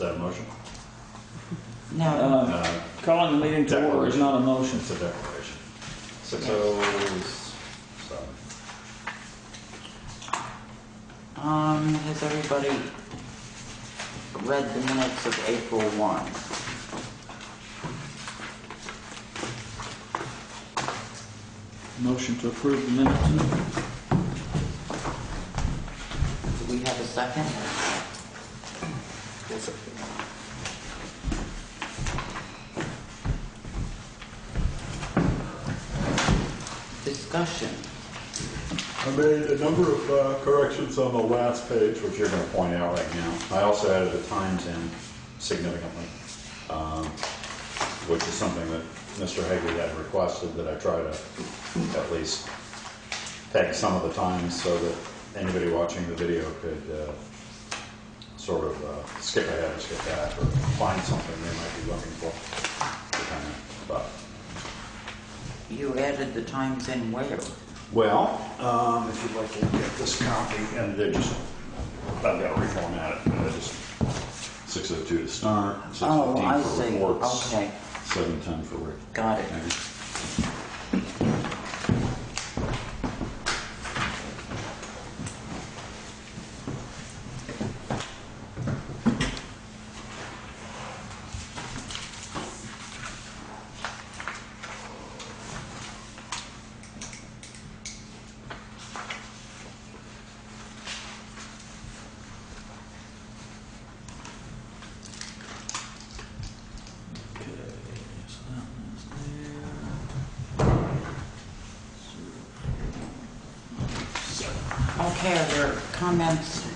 that a motion? No. Calling the meeting to order is not a motion. It's a declaration. 6:07. Has everybody read the minutes of April 1? Motion to approve the minutes. Do we have a second? Yes, sir. Discussion. I made a number of corrections on the last page, which you're going to point out right now. I also added the times in significantly, which is something that Mr. Hagley had requested that I try to at least take some of the times so that anybody watching the video could sort of skip ahead or skip back or find something they might be looking for. But You added the times in where? well, if you'd like to look at this copy, and they just, I've got to reformat it. Just 6:02 to start, 6:15 Oh, I for see. reports, Okay, 7:10 for Rick. got it. Okay, are there comments,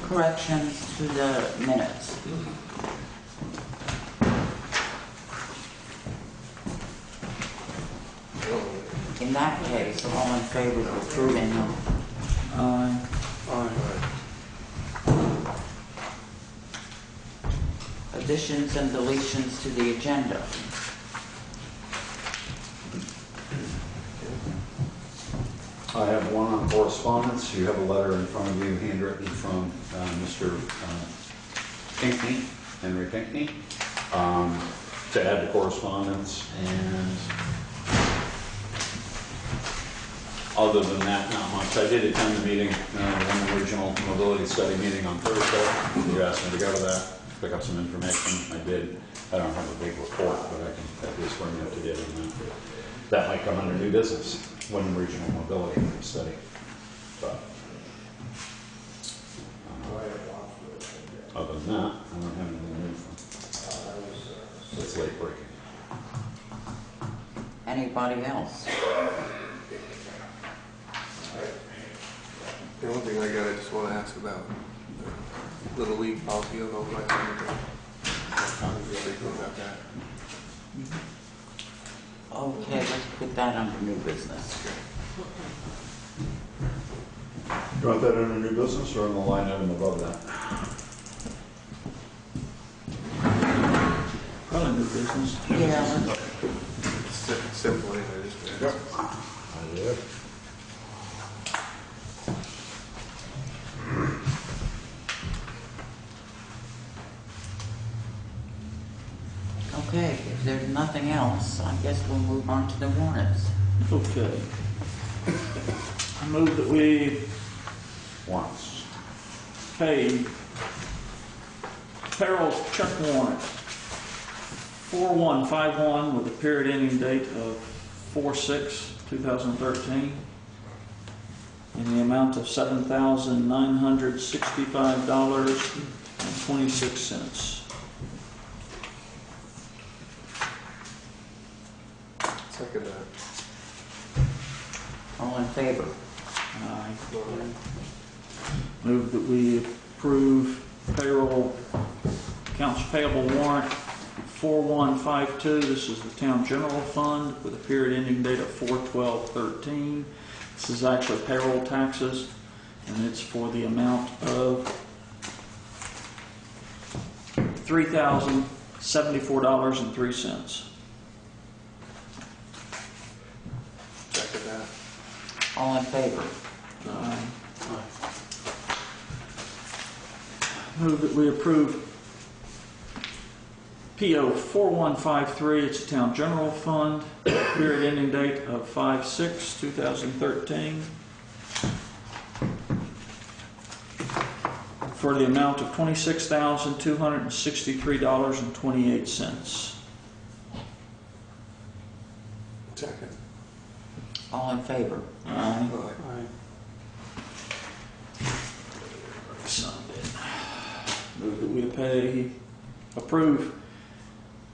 corrections to the minutes? In that case, all in favor of approving them? Additions and deletions to the agenda. I have one on correspondence. You have a letter in front of you, handwritten from Mr. Pinckney, Henry Pinckney, to add to correspondence. And other than that, not much. I did attend the meeting, the regional mobility study meeting on Thursday. You asked me to go to that, pick up some information. I did. I don't have a big report, but I can at least bring you up to date on that. That might come under new business, when regional mobility study. But other than that, I don't have anything new from. It's late breaking. Anybody else? The only thing I got, I just want to ask about the Little League policy. I don't know if I have anything about that. Okay, let's put that under new business. You want that under new business or on the line item above that? Probably new business. Yeah, Simple anyway, just to ask. I did. okay, if there's nothing else, I guess we'll move on to the warrants. Okay. I move that we Once. pay payroll check warrant 4151 with a period ending date of 4/6/2013 in the amount of $7,965.26. Second that. All in favor? Aye. Move that we approve payroll accounts payable warrant 4152. This is the town general fund with a period ending date of 4/12/13. This is actually payroll taxes, and it's for the amount of $3,074.03. Second that. All in favor? Move that we approve PO 4153, it's a town general fund, period ending date of 5/6/2013, for the amount of $26,263.28. Second. All in favor? Aye. Aye. Signed it. Move that we approve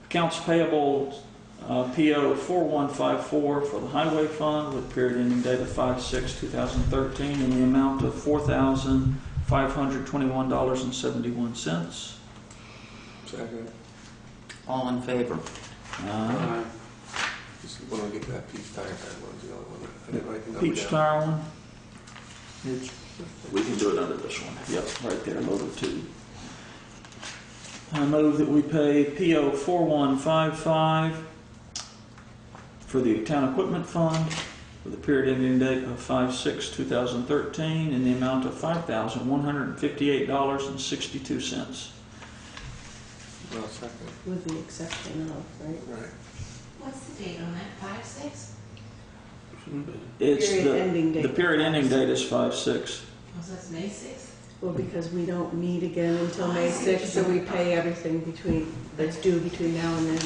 accounts payable PO 4154 for the highway fund with period ending date of 5/6/2013 in the amount of $4,521.71. Second. All in favor? Aye. Just want to get that peach tire one's the other one. I didn't write the number Peach down. tire one. We can do it under this one. Yep, right there, loaded two. I move that we pay PO 4155 for the town equipment fund for the period ending date of 5/6/2013 in the amount of $5,158.62. Well, second. With the exception of, right? Right. What's the date on that, 5/6? It's Period ending date. the period ending date is 5/6. Oh, so that's May 6th? Well, because we don't meet again until May 6th, so we pay everything that's due between now and then.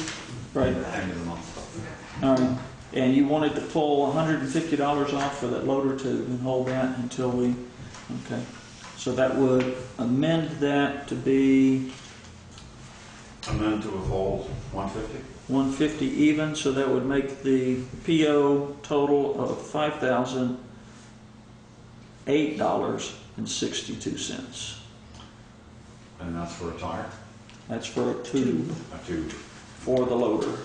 Right. End of the month. All right. And you wanted to pull $150 off for that loader too and hold that until we, okay. So that would amend that to be Amend to withhold 150? 150 even, so that would make the PO total of $5,008.62. And that's for a tire? That's for a tube A tube. for the loader.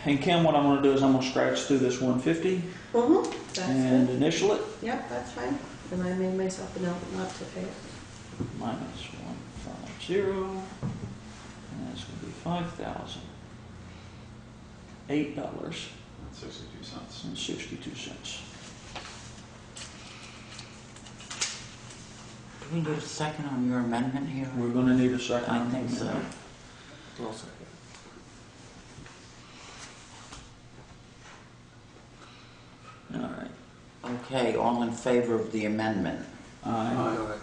And Kim, what I'm going to do is I'm going to scratch through this 150 That's and good. initial it. Yep, that's fine. And I made myself a note not to pay it. Minus 150, and that's going to be $5,008.62. That's 62 cents. Do we need a second on your amendment here? We're going to need a second. I think so. Well, second. All right. Okay, all in favor of the amendment? Aye. Aye.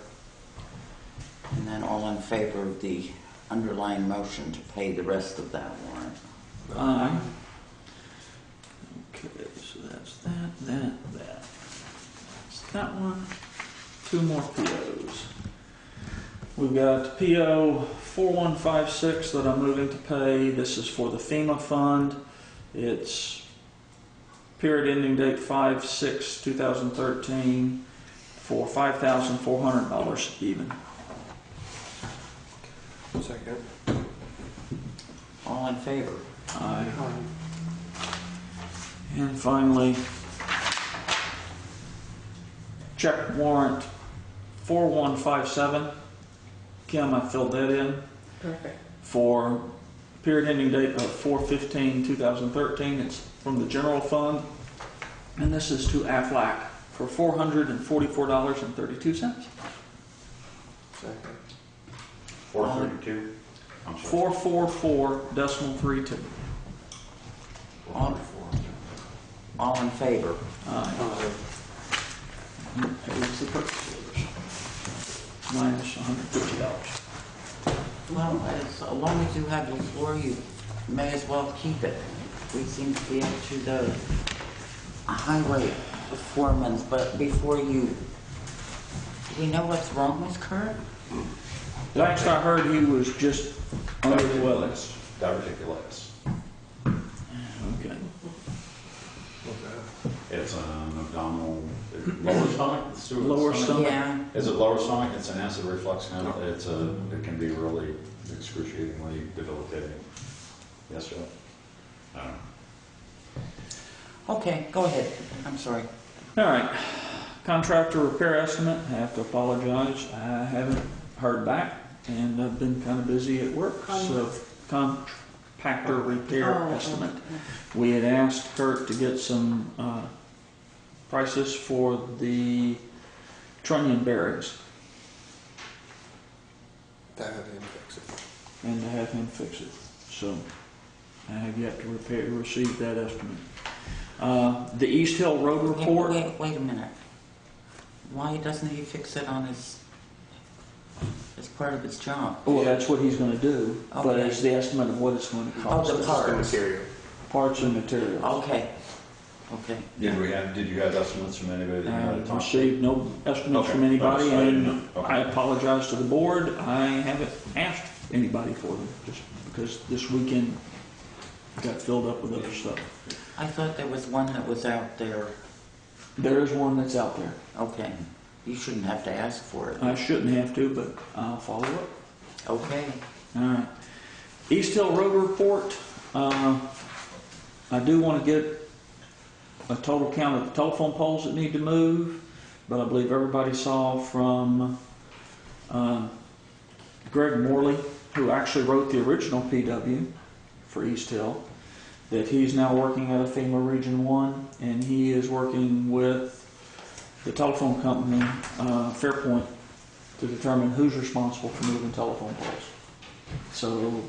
And then all in favor of the underlying motion to pay the rest of that warrant? Aye. Okay, so that's that. That's that one. Two more POs. We've got PO 4156 that I'm moving to pay. This is for the FEMA fund. It's period ending date 5/6/2013 for $5,400 even. Second. All in favor? Aye. And finally, check warrant 4157. Kim, I filled that in Perfect. for period ending date of 4/15/2013. It's from the general fund, and this is to Aflac for $444.32. Second. 432? I'm sorry. 444.32. All in favor? Aye. Here's the purchase orders. Minus $150. Well, as long as you have the floor, you may as well keep it. We seem to be up to the highway foreman, but before you, do we know what's wrong with Kurt? Last I heard, he was just under the weather. Diverticulitis. Okay. What's that? It's an abdominal, lower stomach? Lower stomach. Yeah. Is it lower stomach? It's an acid reflux kind of, it can be really excruciatingly debilitating. Yes, Joe? I don't know. Okay, go ahead. I'm sorry. All right. Contractor repair estimate. I have to apologize. I haven't heard back, and I've been kind of busy at work. So, compactor repair estimate. We had asked Kurt to get some prices for the trunnion bearings. That didn't fix it. and to have him fix it. So I have yet to receive that estimate. The East Hill Road report. Wait a minute. Why doesn't he fix it on his, as part of his job? Well, that's what he's gonna do, but Okay. it's the estimate of what it's gonna Oh, cost. the The parts. material. Parts and materials. Okay, okay. Did you have estimates from anybody that you had to talk to? Received no estimates Okay. from anybody, I didn't and know. Okay. I apologize to the board. I haven't asked anybody for them, just because this weekend got filled up with other stuff. I thought there was one that was out there. There is one that's out there. Okay. You shouldn't have to ask for it. I shouldn't have to, but I'll follow up. Okay. All right. East Hill Road report. I do want to get a total count of the telephone poles that need to move, but I believe everybody saw from Greg Morley, who actually wrote the original PW for East Hill, that he's now working at a FEMA Region 1, and he is working with the telephone company, Fairpoint, to determine who's responsible for moving telephone poles. So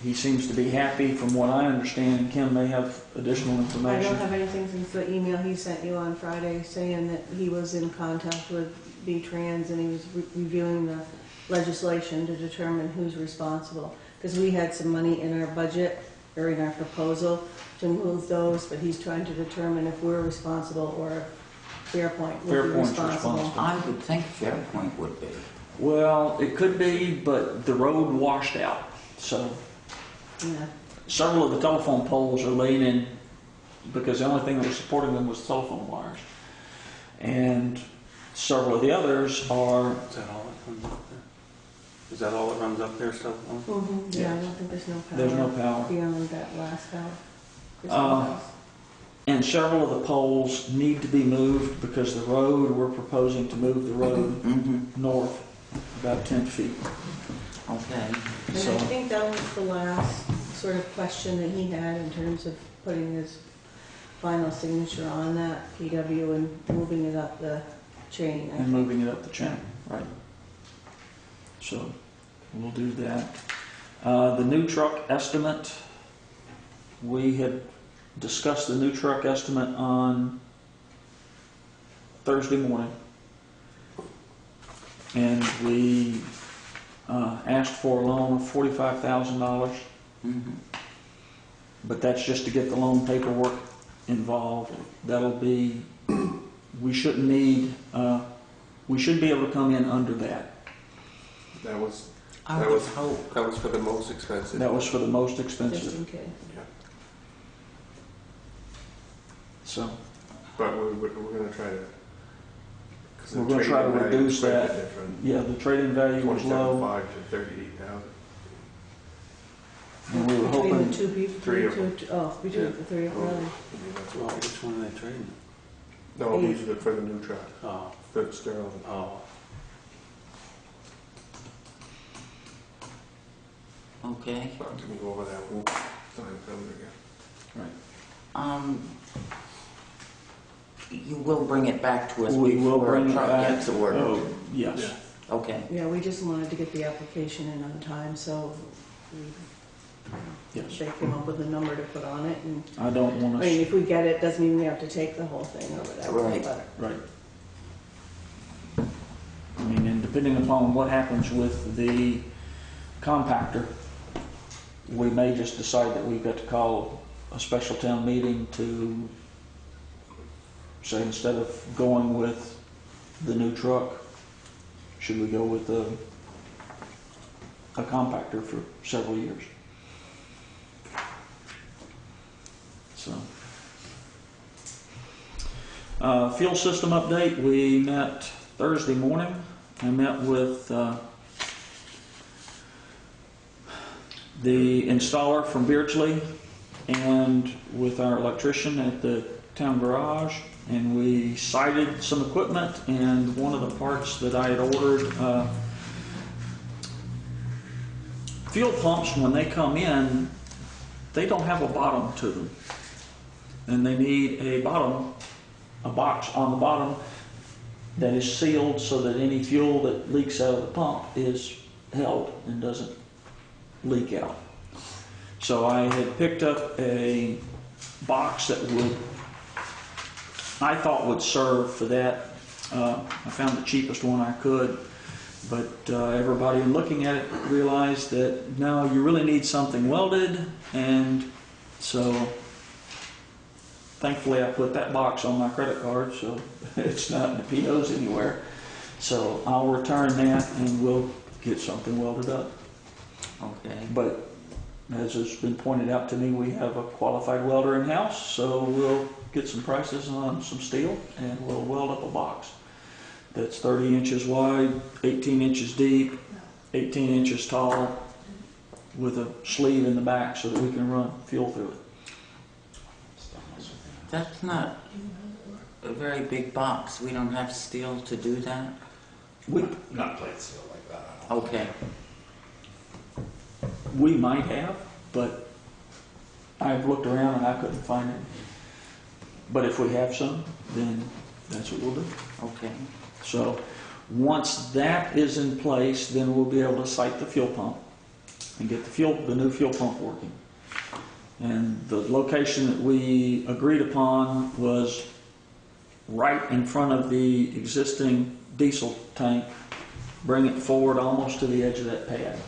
he seems to be happy from what I understand, and Kim may have additional I information. don't have anything since the email he sent you on Friday saying that he was in contact with V-Trans and he was reviewing the legislation to determine who's responsible. Because we had some money in our budget, or in our proposal, to move those, but he's trying to determine if we're responsible or if Fairpoint would be Fairpoint's responsible. responsible. I would think Fairpoint would be. Well, it could be, but the road washed out. So Yeah. several of the telephone poles are laying in because the only thing that was supporting them was telephone wires. And several of the others are, Is that all that runs up there? Is that all that runs up there still? Yeah, I don't think there's no power. there's no power. Beyond that last house. There's Uh, no house. And several of the poles need to be moved because the road, we're proposing to move the road Mm-hmm. north about 10 feet. Okay. And So I think that was the last sort of question that he had in terms of putting his final signature on that PW and moving it up the chain. I and think. moving it up the chain, right? So we'll do that. The new truck estimate, we had discussed the new truck estimate on Thursday morning. And we asked for a loan of $45,000, Mm-hmm. but that's just to get the loan paperwork involved. That'll be, we shouldn't need, we should be able to come in under that. That was, I That would was- hope. that was for the most expensive. That was for the most Just expensive, in case. so But we're gonna try to. 'Cause the we're gonna try to trade-in value reduce is quite a bit that. different. Yeah, the trade-in value was low, 27.5 to 38,000. and we were Between hoping, the two people, Three of between Yeah. the three of them, really. I mean, that's Well, what. which one are they trading? No, these are for the new truck, Oh, the Sterling. oh. Okay. Can we go over that one? Sign it over again. You will bring it back to us we will before bring a it truck back. gets ordered. Oh, yes. Okay. Yeah, we just wanted to get the application in on time, so Yes. they came up with a number to put on it, and, I don't I want mean, to, if we get it, doesn't mean we have to take the whole thing or whatever. Right. but- right. I mean, and depending upon what happens with the compactor, we may just decide that we've got to call a special town meeting to say, instead of going with the new truck, should we go with a compactor for several years? So, fuel system update, we met Thursday morning. I met with the installer from Beardsley and with our electrician at the town garage, and we sighted some equipment, and one of the parts that I had ordered, fuel pumps, when they come in, they don't have a bottom to them, and they need a box on the bottom that is sealed so that any fuel that leaks out of the pump is held and doesn't leak out. So I had picked up a box that I thought would serve for that. I found the cheapest one I could, but everybody looking at it realized that no, you really need something welded, and so thankfully I put that box on my credit card, so it's not in the POs anywhere. So I'll return that and we'll get something welded up. Okay. But as has been pointed out to me, we have a qualified welder in-house, so we'll get some prices on some steel and we'll weld up a box that's 30 inches wide, 18 inches deep, 18 inches tall, with a sleeve in the back so that we can run fuel through it. That's not a very big box. We don't have steel to do that? Not plate steel like that. I don't Okay. We might have, but I've looked around and I couldn't find it. But if we have some, then that's what we'll do. Okay. So once that is in place, then we'll be able to site the fuel pump and get the new fuel pump working. And the location that we agreed upon was right in front of the existing diesel tank. Bring it forward almost to the edge of that pad.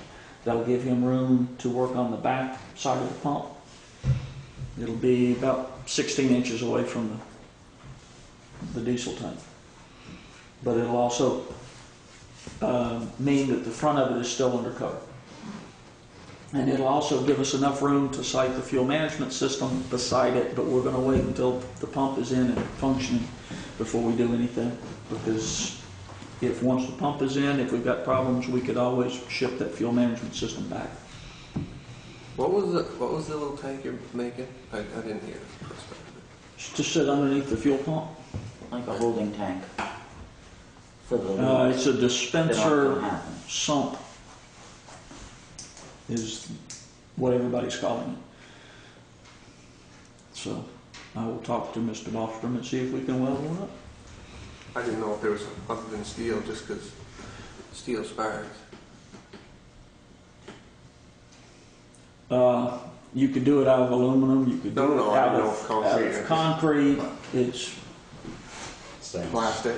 That'll give him room to work on the back side of the pump. It'll be about 16 inches away from the diesel tank. But it'll also mean that the front of it is still under cover. And it'll also give us enough room to site the fuel management system beside it, but we're going to wait until the pump is in and functioning before we do anything. Because if once the pump is in, if we've got problems, we could always ship that fuel management system back. What was the little tank you're making? I didn't hear the first part of it. It's to sit underneath the fuel pump. Like a holding tank. For the It's a that dispenser often happens. sump is what everybody's calling it. So I will talk to Mr. Bostrom and see if we can weld one up. I didn't know if there was other than steel, just because steel sparks. You could do it out of aluminum. You could do No, it I out don't know of if concrete. concrete. It's Stainless. Plastic.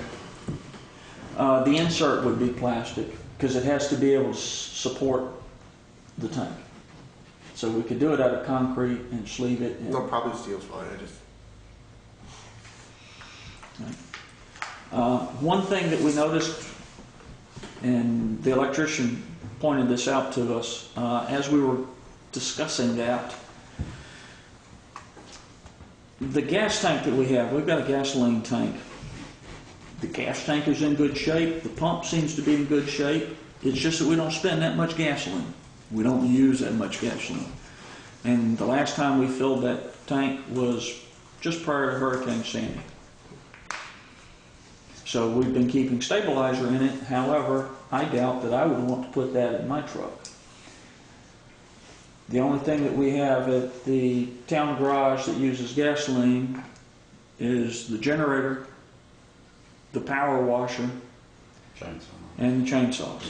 the insert would be plastic because it has to be able to support the tank. So we could do it out of concrete and sleeve it. And, No, probably steel's fine. one thing that we noticed, and the electrician pointed this out to us as we were discussing that, the gas tank that we have, we've got a gasoline tank. The gas tank is in good shape. The pump seems to be in good shape. It's just that we don't spend that much gasoline. We don't use that much gasoline. And the last time we filled that tank was just prior to Hurricane Sandy. So we've been keeping stabilizer in it. However, I doubt that I would want to put that in my truck. The only thing that we have at the town garage that uses gasoline is the generator, the power washer, Chainsaw. and the chainsaws.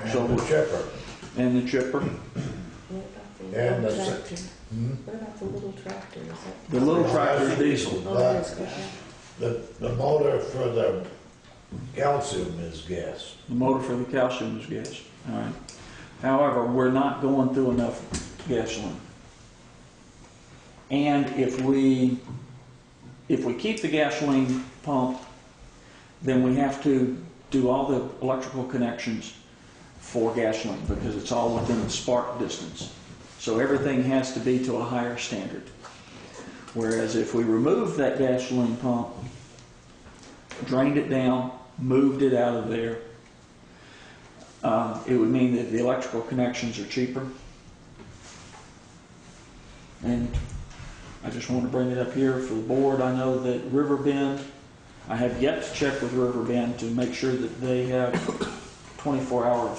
And So the we- chipper. And the chipper. What about the And little the tractor? Hmm? What about the little tractor? Is that? The little tractor's diesel. Oh, it is, okay. The motor for the calcium is gas. The motor for the calcium is gas. All right. However, we're not going through enough gasoline. And if we keep the gasoline pump, then we have to do all the electrical connections for gasoline because it's all within the spark distance. So everything has to be to a higher standard. Whereas if we removed that gasoline pump, drained it down, moved it out of there, it would mean that the electrical connections are cheaper. And I just want to bring it up here for the board. I know that Riverbend, I have yet to check with Riverbend to make sure that they have 24-hour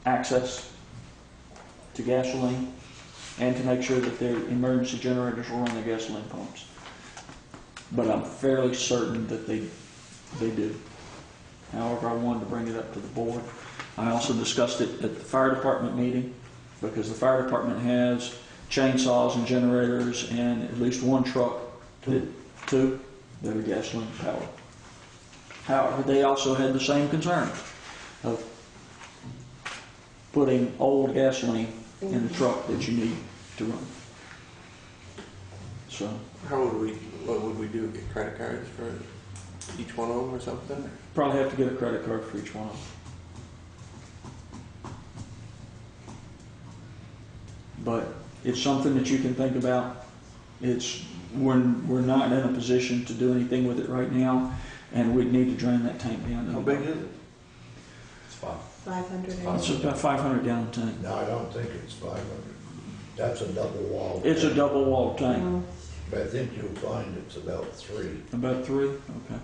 access to gasoline and to make sure that their emergency generators will run their gasoline pumps. But I'm fairly certain that they do. However, I wanted to bring it up to the board I also discussed it at the fire department meeting, because the fire department has chainsaws and generators and at least one truck, two that are gasoline powered. However, they also had the same concern of putting old gasoline in the truck that you need to run. So, What would we do? Get credit cards for each one of them or something? probably have to get a credit card for each one of them. But it's something that you can think about. We're not in a position to do anything with it right now, and we'd need to drain that tank down. How big is it? It's fine. 500. It's about 500 gallon tank. No, I don't think it's 500. That's a double wall. It's a double wall tank. I think you'll find it's about 3. About 3? Okay.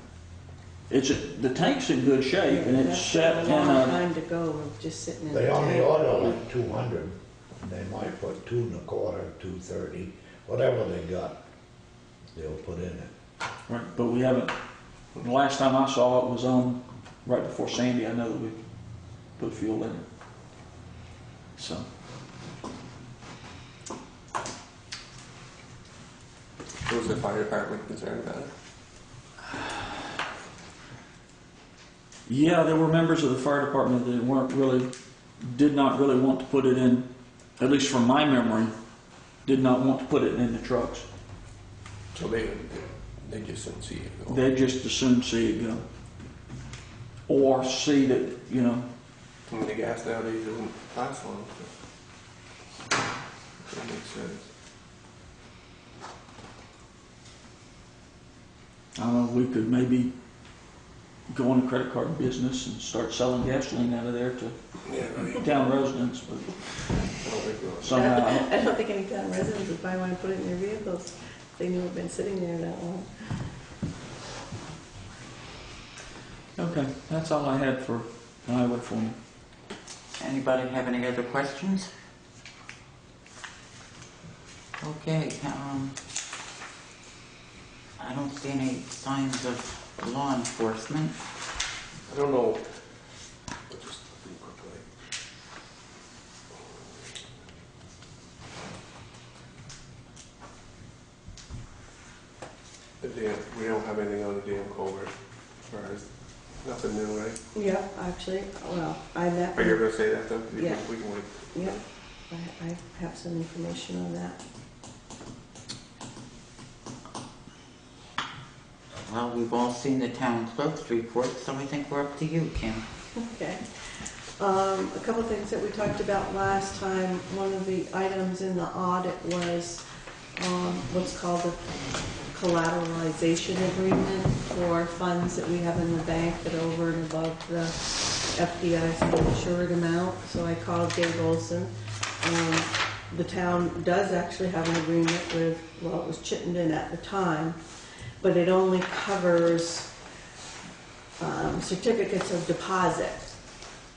The tank's in good shape, and it's set in a long a, time to go of just sitting in the They only tank. order like 200. They might put 2 1/4, 230, whatever they got, they'll put in it. right, but we haven't, the last time I saw it was on, right before Sandy. I know that we put fuel in it. So, Was the fire department concerned about it? yeah, there were members of the fire department that did not really want to put it in, at least from my memory, did not want to put it in the trucks. So they just didn't see it go. They just as soon see it go. Or see that, I mean, the gas nowadays doesn't last long. So that makes sense. I don't know, we could maybe go in a credit card business and start selling gasoline out of there to Yeah, right. town residents, but I don't think we'll. somehow, I don't think any town residents would probably want to put it in their vehicles if they knew it had been sitting there that long. okay, that's all I had for the highway foreman. Anybody have any other questions? Okay, I don't see any signs of law enforcement. I don't know. Just do quickly. We don't have anything on the dam culvert as far as nothing new, right? Yeah, actually, well, I met. Are you going to say that though? Yeah. We can wait. Yeah, I have some information on that. Well, we've all seen the town clerk's report, so I think we're up to you, Kim. Okay. A couple things that we talked about last time. One of the items in the audit was what's called a collateralization agreement for funds that we have in the bank that are over and above the FDIC insured amount. So I called Dave Olson. The town does actually have an agreement with, well, it was Chittenden at the time, but it only covers certificates of deposit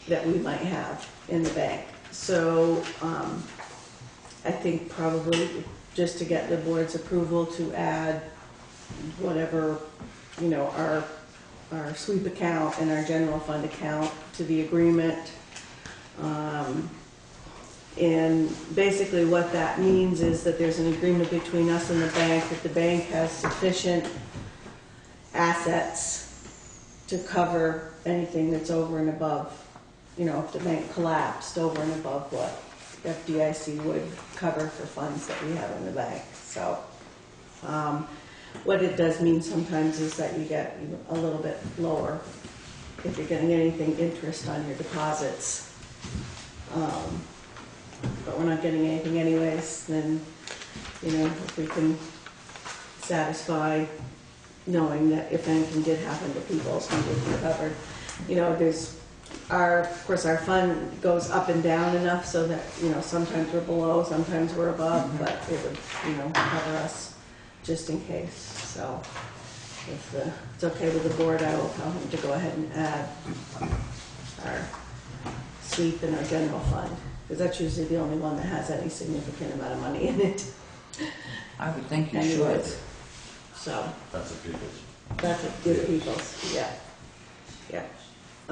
that we might have in the bank. So I think probably just to get the board's approval to add whatever, our sweep account and our general fund account to the agreement. And basically what that means is that there's an agreement between us and the bank that the bank has sufficient assets to cover anything that's over and above, if the bank collapsed over and above what FDIC would cover for funds that we have in the bank. So what it does mean sometimes is that you get a little bit lower if you're getting anything interest on your deposits. But we're not getting anything anyways, then, if we can satisfy knowing that if anything did happen to people, we would be covered. Of course, our fund goes up and down enough so that, sometimes we're below, sometimes we're above, but it would, cover us just in case. So if it's okay with the board, I will tell him to go ahead and add our sweep and our general fund, because that's usually the only one that has any significant amount of money in it. I would think you should. Anyways, so That's a people's. that's a good people's, yeah. Yeah.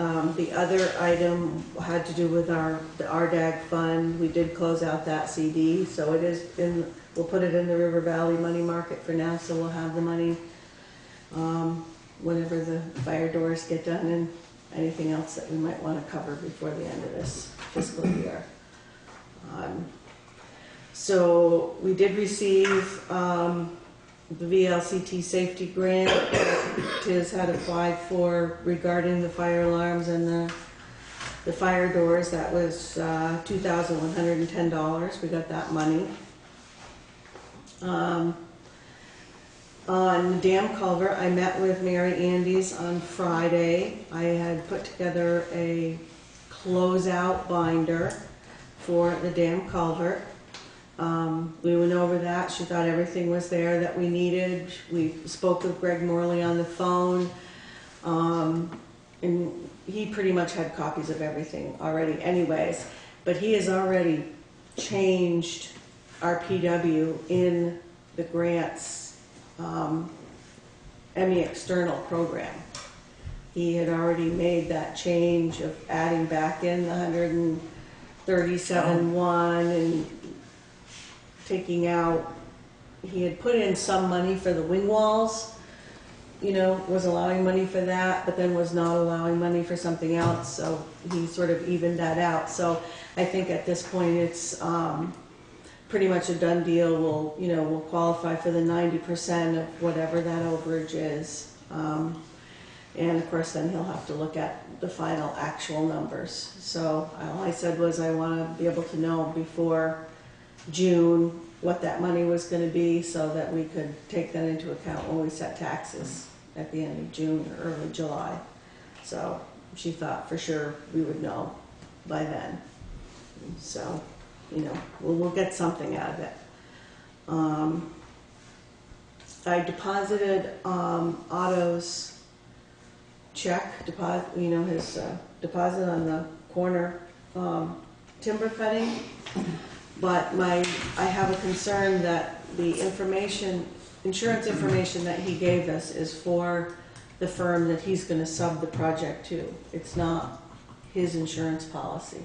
The other item had to do with the RDAG fund. We did close out that CD, so it is we'll put it in the River Valley money market for now, so we'll have the money whenever the fire doors get done and anything else that we might want to cover before the end of this fiscal year. So we did receive the VLCT safety grant that Tiz had applied for regarding the fire alarms and the fire doors. That was $2,110. We got that money. On dam culvert, I met with Mary Andes on Friday. I had put together a closeout binder for the dam culvert. We went over that. She thought everything was there that we needed. We spoke with Greg Morley on the phone, and he pretty much had copies of everything already anyways, but he has already changed our PW in the grants ME external program. He had already made that change of adding back in the 137.1 and taking out, he had put in some money for the wing walls, you know, was allowing money for that, but then was not allowing money for something else, so he sort of evened that out. So I think at this point it's pretty much a done deal. We'll qualify for the 90% of whatever that overage is. And of course then he'll have to look at the final actual numbers. So all I said was I want to be able to know before June what that money was going to be so that we could take that into account when we set taxes at the end of June or early July. So she thought for sure we would know by then. So, we'll get something out of it. I deposited Otto's check, his deposit on the corner timber cutting. But I have a concern that the insurance information that he gave us is for the firm that he's going to sub the project to. It's not his insurance policy.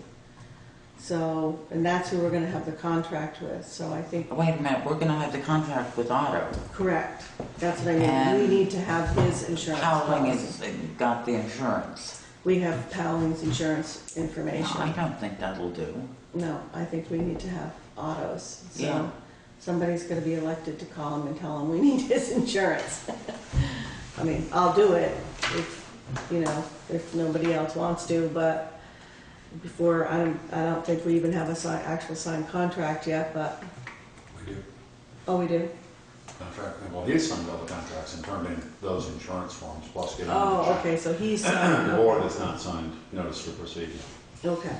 So, and that's who we're going to have the contract with. So I think. Wait a minute, we're going to have the contract with Otto. Correct. That's what I mean. And we need to have his insurance Howling policy. has got the insurance. We have Powling's insurance information. No, I don't think that'll do. No, I think we need to have Otto's. So Yeah. somebody's going to be elected to call him and tell him we need his insurance. I mean, I'll do it if nobody else wants to, but before, I don't think we even have a actual signed contract yet, but. We do. Oh, we do? Contract, well, he's signed all the contracts and turned in those insurance forms, plus getting. Oh, okay, so he's signed. The board has not signed notice for procedure. Okay.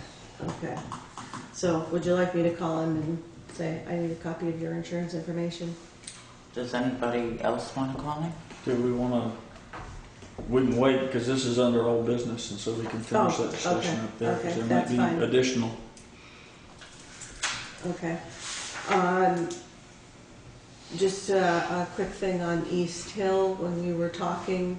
So would you like me to call him and say, I need a copy of your insurance information? Does anybody else want to call him? Do we can wait because this is under old business, and so we can finish that discussion up there. Okay, There that's might fine. be additional. Okay. Just a quick thing on East Hill, when we were talking,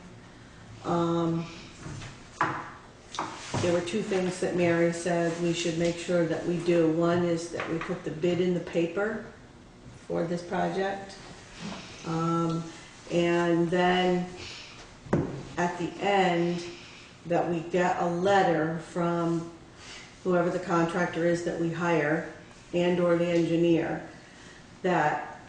there were two things that Mary said we should make sure that we do. One is that we put the bid in the paper for this project. And then at the end, that we get a letter from whoever the contractor is that we hire and or the engineer that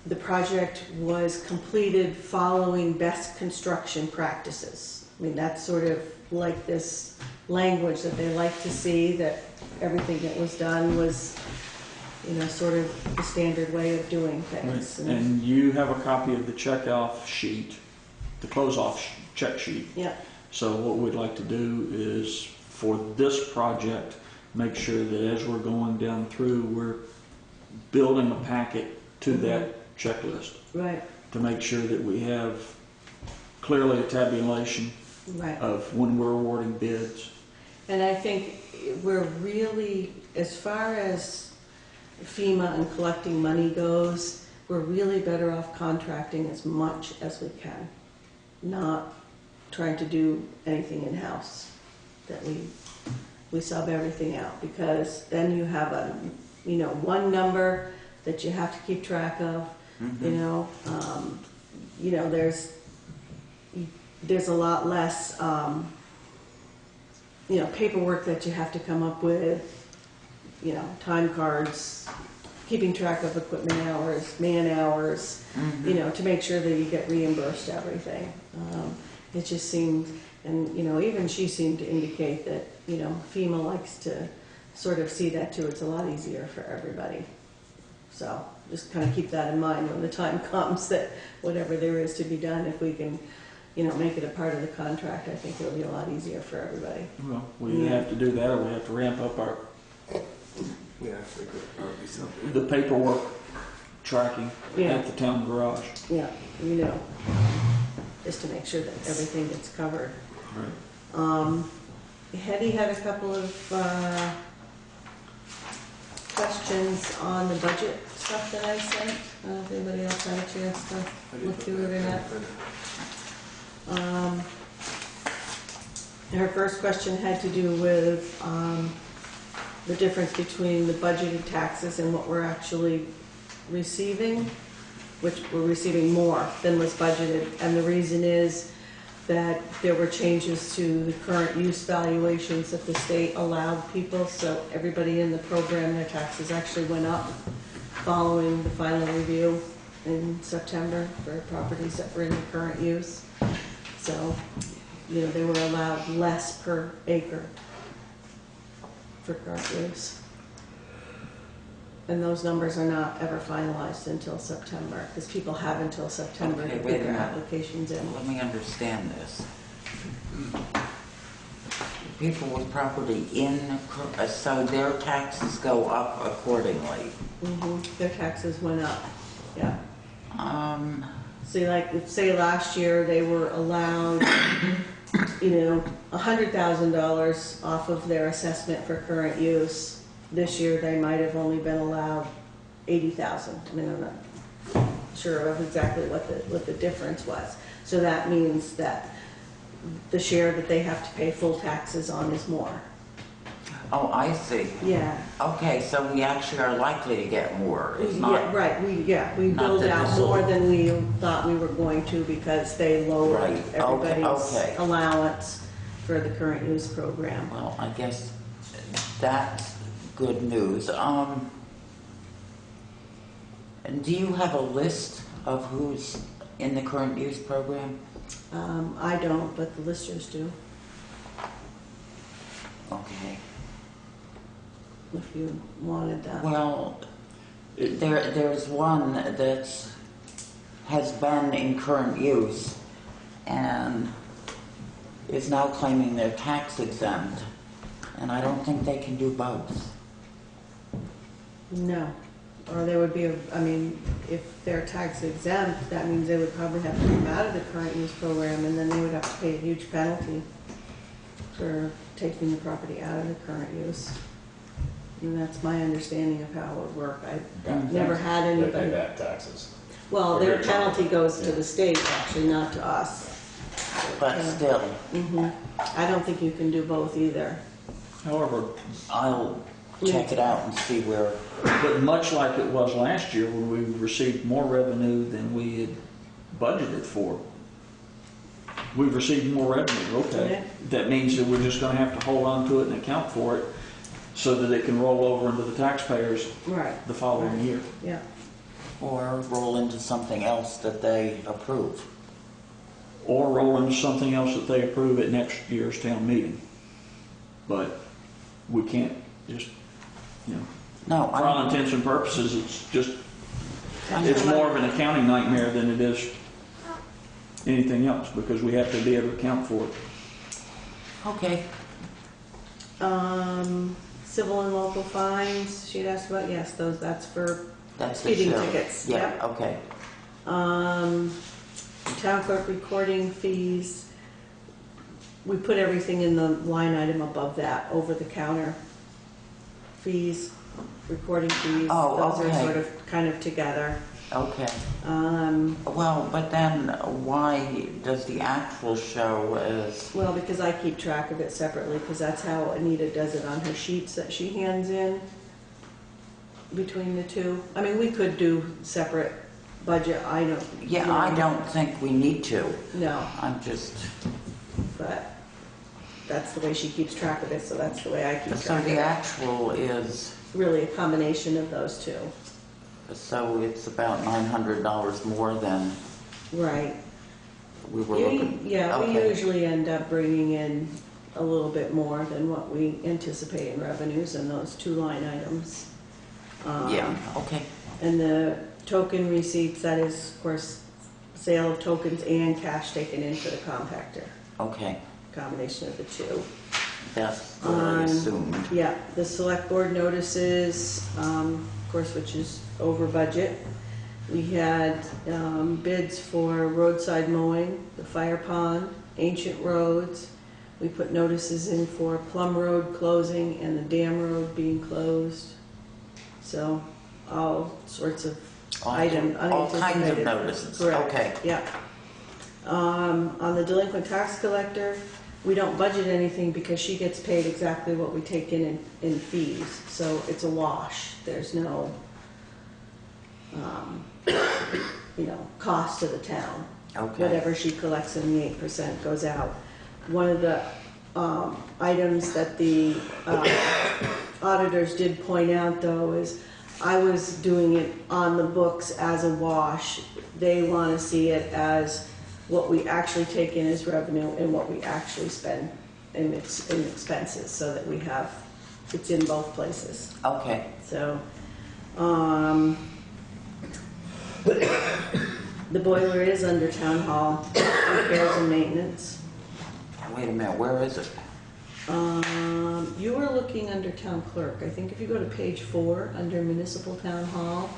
the project was completed following best construction practices. I mean, that's sort of like this language that they like to see, that everything that was done was, sort of the standard way of doing things. And you have a copy of the check-off sheet, the close-off check sheet. Yeah. So what we'd like to do is, for this project, make sure that as we're going down through, we're building a packet to that checklist. Right. To make sure that we have clearly a tabulation Right. of when we're awarding bids. And I think we're really, as far as FEMA and collecting money goes, we're really better off contracting as much as we can, not trying to do anything in-house. that we sub everything out, because then you have a, you know, one number that you have to keep track of, you know, there's a lot less, you know, paperwork that you have to come up with, you know, time cards, keeping track of equipment hours, man hours, you know, to make sure that you get reimbursed everything. It just seemed, and, you know, even she seemed to indicate that, you know, FEMA likes to sort of see that too. It's a lot easier for everybody. So just kind of keep that in mind when the time comes, that whatever there is to be done, if we can, you know, make it a part of the contract, I think it'll be a lot easier for everybody. Well, we either have to do that, or we have to ramp up our Yeah, I think that'd probably be something. the paperwork tracking Yeah. at the town garage. Yeah, you know, just to make sure that everything gets covered. Right. Hetty had a couple of questions on the budget stuff that I sent. I don't know if anybody else had a chance I to did look through it or not. not. Her first question had to do with the difference between the budgeted taxes and what we're actually receiving, which we're receiving more than was budgeted. And the reason is that there were changes to the current use valuations that the state allowed people. So everybody in the program, their taxes actually went up following the final review in September for properties that were in the current use. So, you know, they were allowed less per acre for current use. And those numbers are not ever finalized until September, because people have until September Okay, to wait put a their minute. applications in. Let me understand this. People with property in, so their taxes go up accordingly. Their taxes went up, yeah. Um, See, like, say last year, they were allowed, you know, $100,000 off of their assessment for current use. This year, they might have only been allowed $80,000. I mean, I'm not sure of exactly what the difference was. So that means that the share that they have to pay full taxes on is more. oh, I see. Yeah. Okay, so we actually are likely to get more. It's Yeah, not, right, we not billed that out this more will- than we thought we were going to, because they lowered Right, okay, everybody's okay. allowance for the current use program. well, I guess that's good news. Do you have a list of who's in the current use program? I don't, but the listers do, Okay. if you wanted that. Well, there's one that has been in current use and is now claiming they're tax exempt, and I don't think they can do both. No, or they would be, I mean, if they're tax exempt, that means they would probably have to come out of the current use program, and then they would have to pay a huge penalty for taking the property out of the current use. And that's my understanding of how it would work. I've never had They pay anybody. back taxes. Well, their Or- penalty goes to Yeah. the state, actually, not to us. But Yeah. still, I don't think you can do both either. However, I'll check it out and see where. but much like it was last year when we received more revenue than we had budgeted for, we've received more revenue, okay. Yeah. That means that we're just gonna have to hold on to it and account for it so that it can roll over into the taxpayers Right. the following year. Yeah. Or roll into something else that they approve. Or roll into something else that they approve at next year's town meeting. But we can't just, you know, No, for all I, intents and purposes, it's more of an accounting nightmare than it is anything else, because we have to be able to account for it. okay. Civil and local fines, she'd asked about, yes, that's for That's the speeding sheriff. tickets. Yeah, Yep. okay. Town clerk recording fees, we put everything in the line item above that, over the counter fees, recording fees. Oh, Those are okay. sort of kind of together. Okay. Um, Well, but then why does the actual show as, well, because I keep track of it separately, because that's how Anita does it on her sheets that she hands in between the two. I mean, we could do separate budget items. yeah, I don't think we need to. No, I'm just, but that's the way she keeps track of it, so that's the way I keep so track of the it. actual is, Really a combination of those two. so it's about $900 more than Right. we were looking. Yeah, we Okay. usually end up bringing in a little bit more than what we anticipate in revenues in those two line items. Yeah, okay. And the token receipts, that is, of course, sale of tokens and cash taken in for the compactor. Okay, Combination of the two. that's what I assumed. Yeah, the select board notices, of course, which is over budget. We had bids for roadside mowing, the fire pond, ancient roads. We put notices in for Plum Road closing and the Dam Road being closed. So all sorts of items. All kinds of unanticipated. notices, Correct. okay. Yeah. On the delinquent tax collector, we don't budget anything because she gets paid exactly what we take in fees. So it's a wash. There's no, cost to the town. Okay. Whatever she collects in the 8% goes out. One of the items that the auditors did point out, though, is I was doing it on the books as a wash. They want to see it as what we actually take in as revenue and what we actually spend in expenses, so that we have, it's in both places. Okay, So, the boiler is under town hall, repairs and maintenance. wait a minute, where is it? You were looking under town clerk. I think if you go to page 4, under municipal town hall,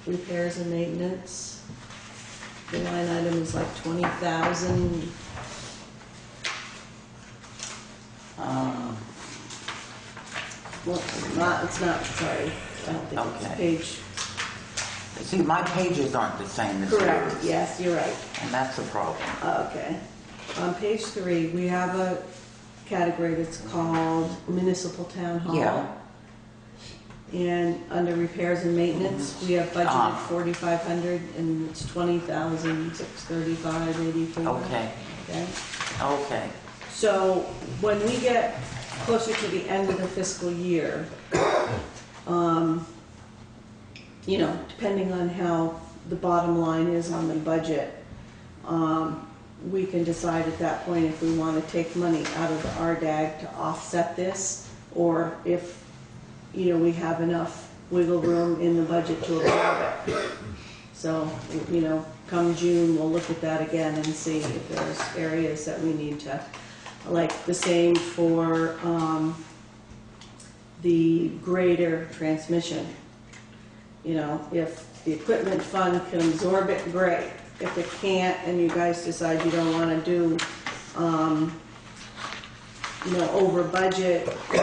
repairs and maintenance, the line item is like 20,000. Well, it's not, sorry. I don't think it's Okay. page. See, my pages aren't the same as Correct, yours. yes, you're right. And that's a problem. Okay. On page 3, we have a category that's called municipal town hall. Yeah. And under repairs and maintenance, we have budgeted Ah. 4,500 and it's 20,635.84. Okay, Okay. okay, So when we get closer to the end of the fiscal year, depending on how the bottom line is on the budget, we can decide at that point if we want to take money out of the RDAG to offset this, or if, we have enough wiggle room in the budget to absorb it. So, come June, we'll look at that again and see if there's areas that we need to, like the same for the grader transmission. If the equipment fund can absorb it, great. If it can't, and you guys decide you don't want to do, over budget, we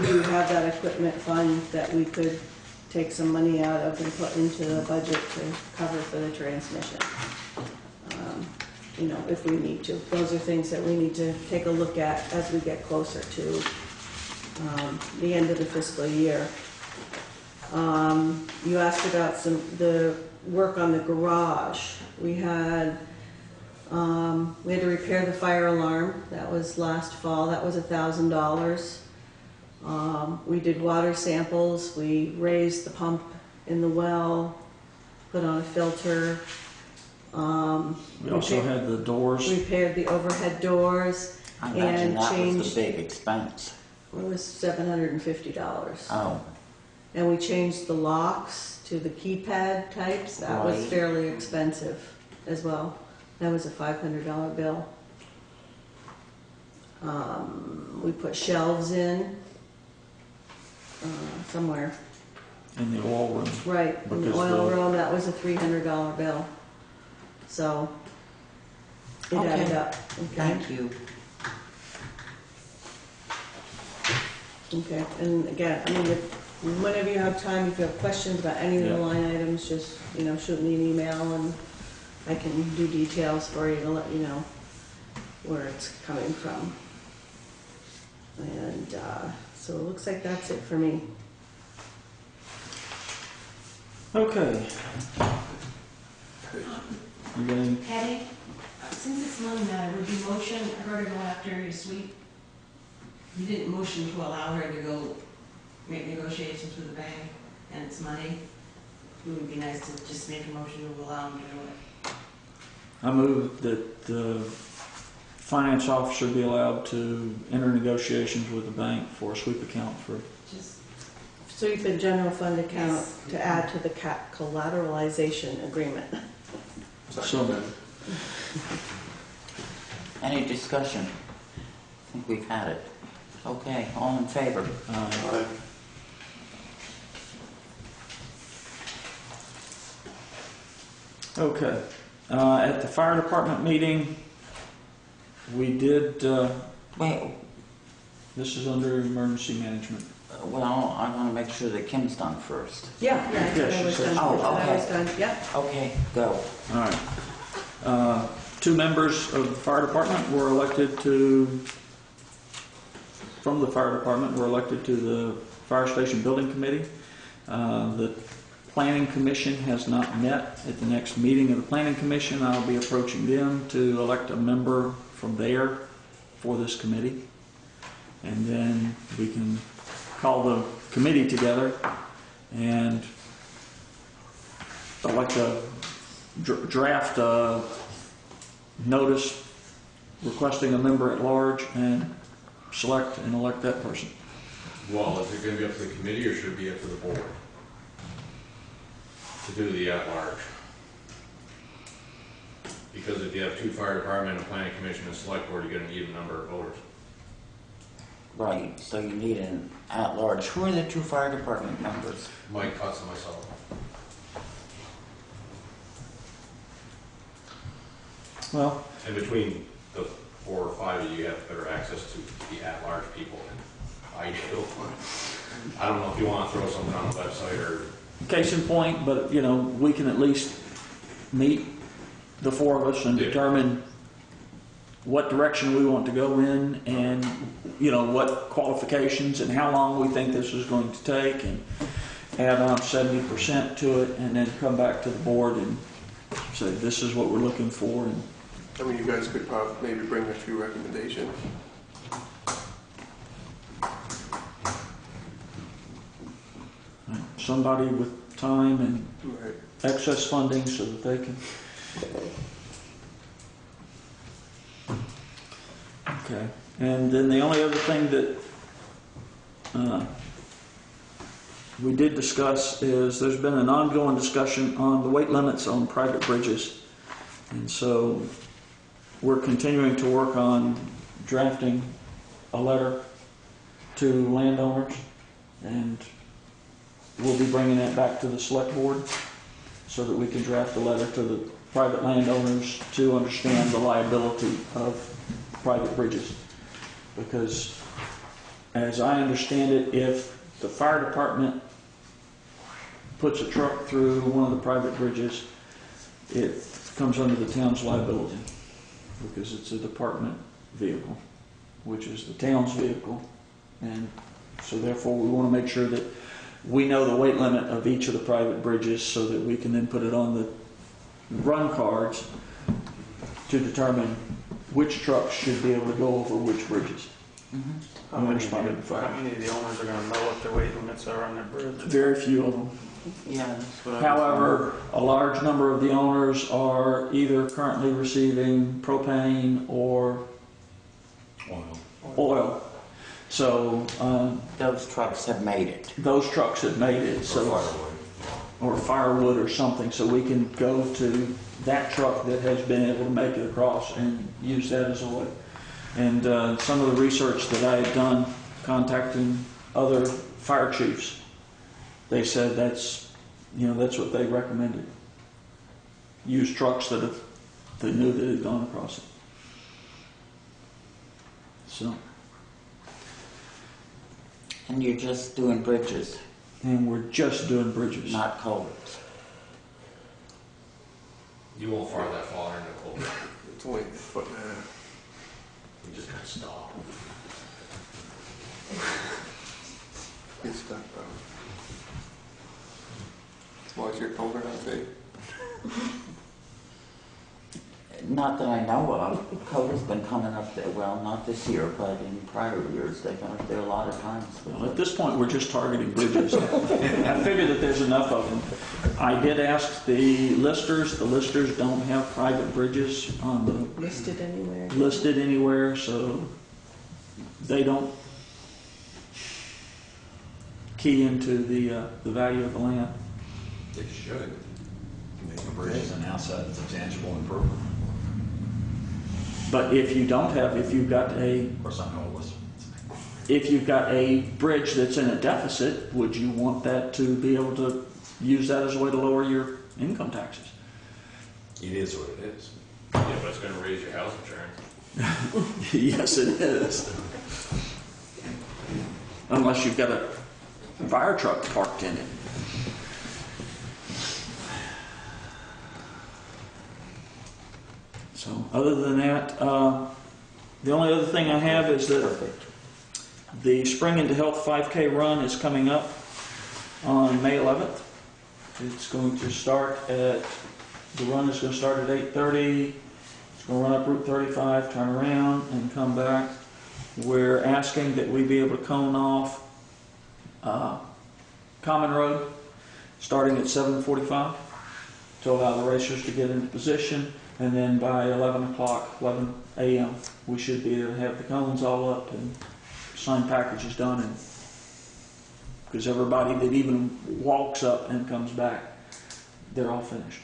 do have that equipment fund that we could take some money out of and put into the budget to cover for the transmission. If we need to. Those are things that we need to take a look at as we get closer to the end of the fiscal year. You asked about the work on the garage. We had to repair the fire alarm. That was last fall. That was $1,000. We did water samples. We raised the pump in the well, put on a filter. We also had the doors. Repaired the overhead doors. I imagine And that was changed, the big expense. it was $750. Oh, And we changed the locks to the keypad types. That was Right. fairly expensive as well. That was a $500 bill. We put shelves in somewhere. In the oil room. Right, in the Because oil the- room, that was a $300 bill. So it added Okay. up. Okay. thank you. Okay, and again, whenever you have time, if you have questions about any of the Yeah. line items, just, shoot me an email and I can do details for you to let you know where it's coming from. And, so it looks like that's it for me. Okay. You got any? Patty, since it's money matter, would you motion her to go after your sweep? You didn't motion to allow her to go make negotiations with the bank, and it's money. It would be nice to just make a motion to allow him to do it. I move that the finance officer be allowed to enter negotiations with the bank for a sweep account for, Just, Sweep and general fund account Yes. to add to the collateralization agreement. so, Any discussion? I think we've had it. Okay, all in favor? okay. At the fire department meeting, we did, Wait, this is under emergency management. well, I want to make sure that Kim's done first. Yeah, I Yeah, said she I was said- done. Oh, I was okay. done, yep. Okay, go. All right. Two members of the fire department were elected to, from the fire department, were elected to the fire station building committee. The planning commission has not met. At the next meeting of the planning commission, I'll be approaching them to elect a member from there for this committee. And then we can call the committee together and elect a draft notice requesting a member at large and select and elect that person. Well, is it going to be up to the committee or should it be up to the board to do the at-large? Because if you have two fire department, a planning commission, and select board, you're going to need a number of voters. Right, so you need an at-large. Who are the two fire department members? Mike Cutts and myself. Well, And between the 4 or 5 of you, you have better access to the at-large people than I do. I don't know if you want to throw something on the website or, case in point, but we can at least meet the four of us and Yeah. determine what direction we want to go in and what qualifications and how long we think this is going to take, and add on 70% to it, and then come back to the board and say this is what we're looking for. And I mean, you guys could probably maybe bring a few recommendations. somebody with time and Right. excess funding so that they can. Okay, and then the only other thing that we did discuss is there's been an ongoing discussion on the weight limits on private bridges. And so we're continuing to work on drafting a letter to landowners, and we'll be bringing that back to the select board so that we can draft a letter to the private landowners to understand the liability of private bridges. Because as I understand it, if the fire department puts a truck through one of the private bridges, it comes under the town's liability because it's a department vehicle, which is the town's vehicle. And so therefore we want to make sure that we know the weight limit of each of the private bridges so that we can then put it on the run cards to determine which trucks should be able to go over which bridges. How many of the owners are gonna know what their weight limits are on their bridge? Very few of them. Yeah, that's what I was However, a large number of the owners are either currently receiving propane or oil. So those trucks have made it. those trucks have made it. So or firewood or something, so we can go to that truck that has been able to make it across and use that as oil. And some of the research that I had done contacting other fire chiefs, they said that's what they recommended. Use trucks that they knew that had gone across it. So And you're just doing bridges. And we're just doing bridges. not culverts. You won't far that far into culvert. It's only a foot and a half. You just gotta stop. Get stuck, bro. Watch your culvert on tape. Not that I know of. Code has been coming up there, well, not this year, but in prior years, they've been up there a lot of times. Well, at this point, we're just targeting bridges. I figure that there's enough of them. I did ask the listers. The listers don't have private bridges on the Listed anywhere. so they don't key into the value of the land. They should. Make the bridge as an asset, it's a tangible improvement. But if you don't have, if you've got a Of course, I know it was. If you've got a bridge that's in a deficit, would you want that to be able to use that as a way to lower your income taxes? It is what it is. Yeah, but it's gonna raise your house insurance. Yes, it is. Unless you've got a fire truck parked in it. So other than that, the only other thing I have is that the Spring into Health 5K run is coming up on May 11th. It's going to start at, the run is going to start at 8:30. It's going to run up Route 35, turn around, and come back. We're asking that we be able to cone off Common Road starting at 7:45 to allow the racers to get into position. And then by 11 o'clock, 11 a.m., we should be able to have the cones all up and sign packages done. And because everybody that even walks up and comes back, they're all finished.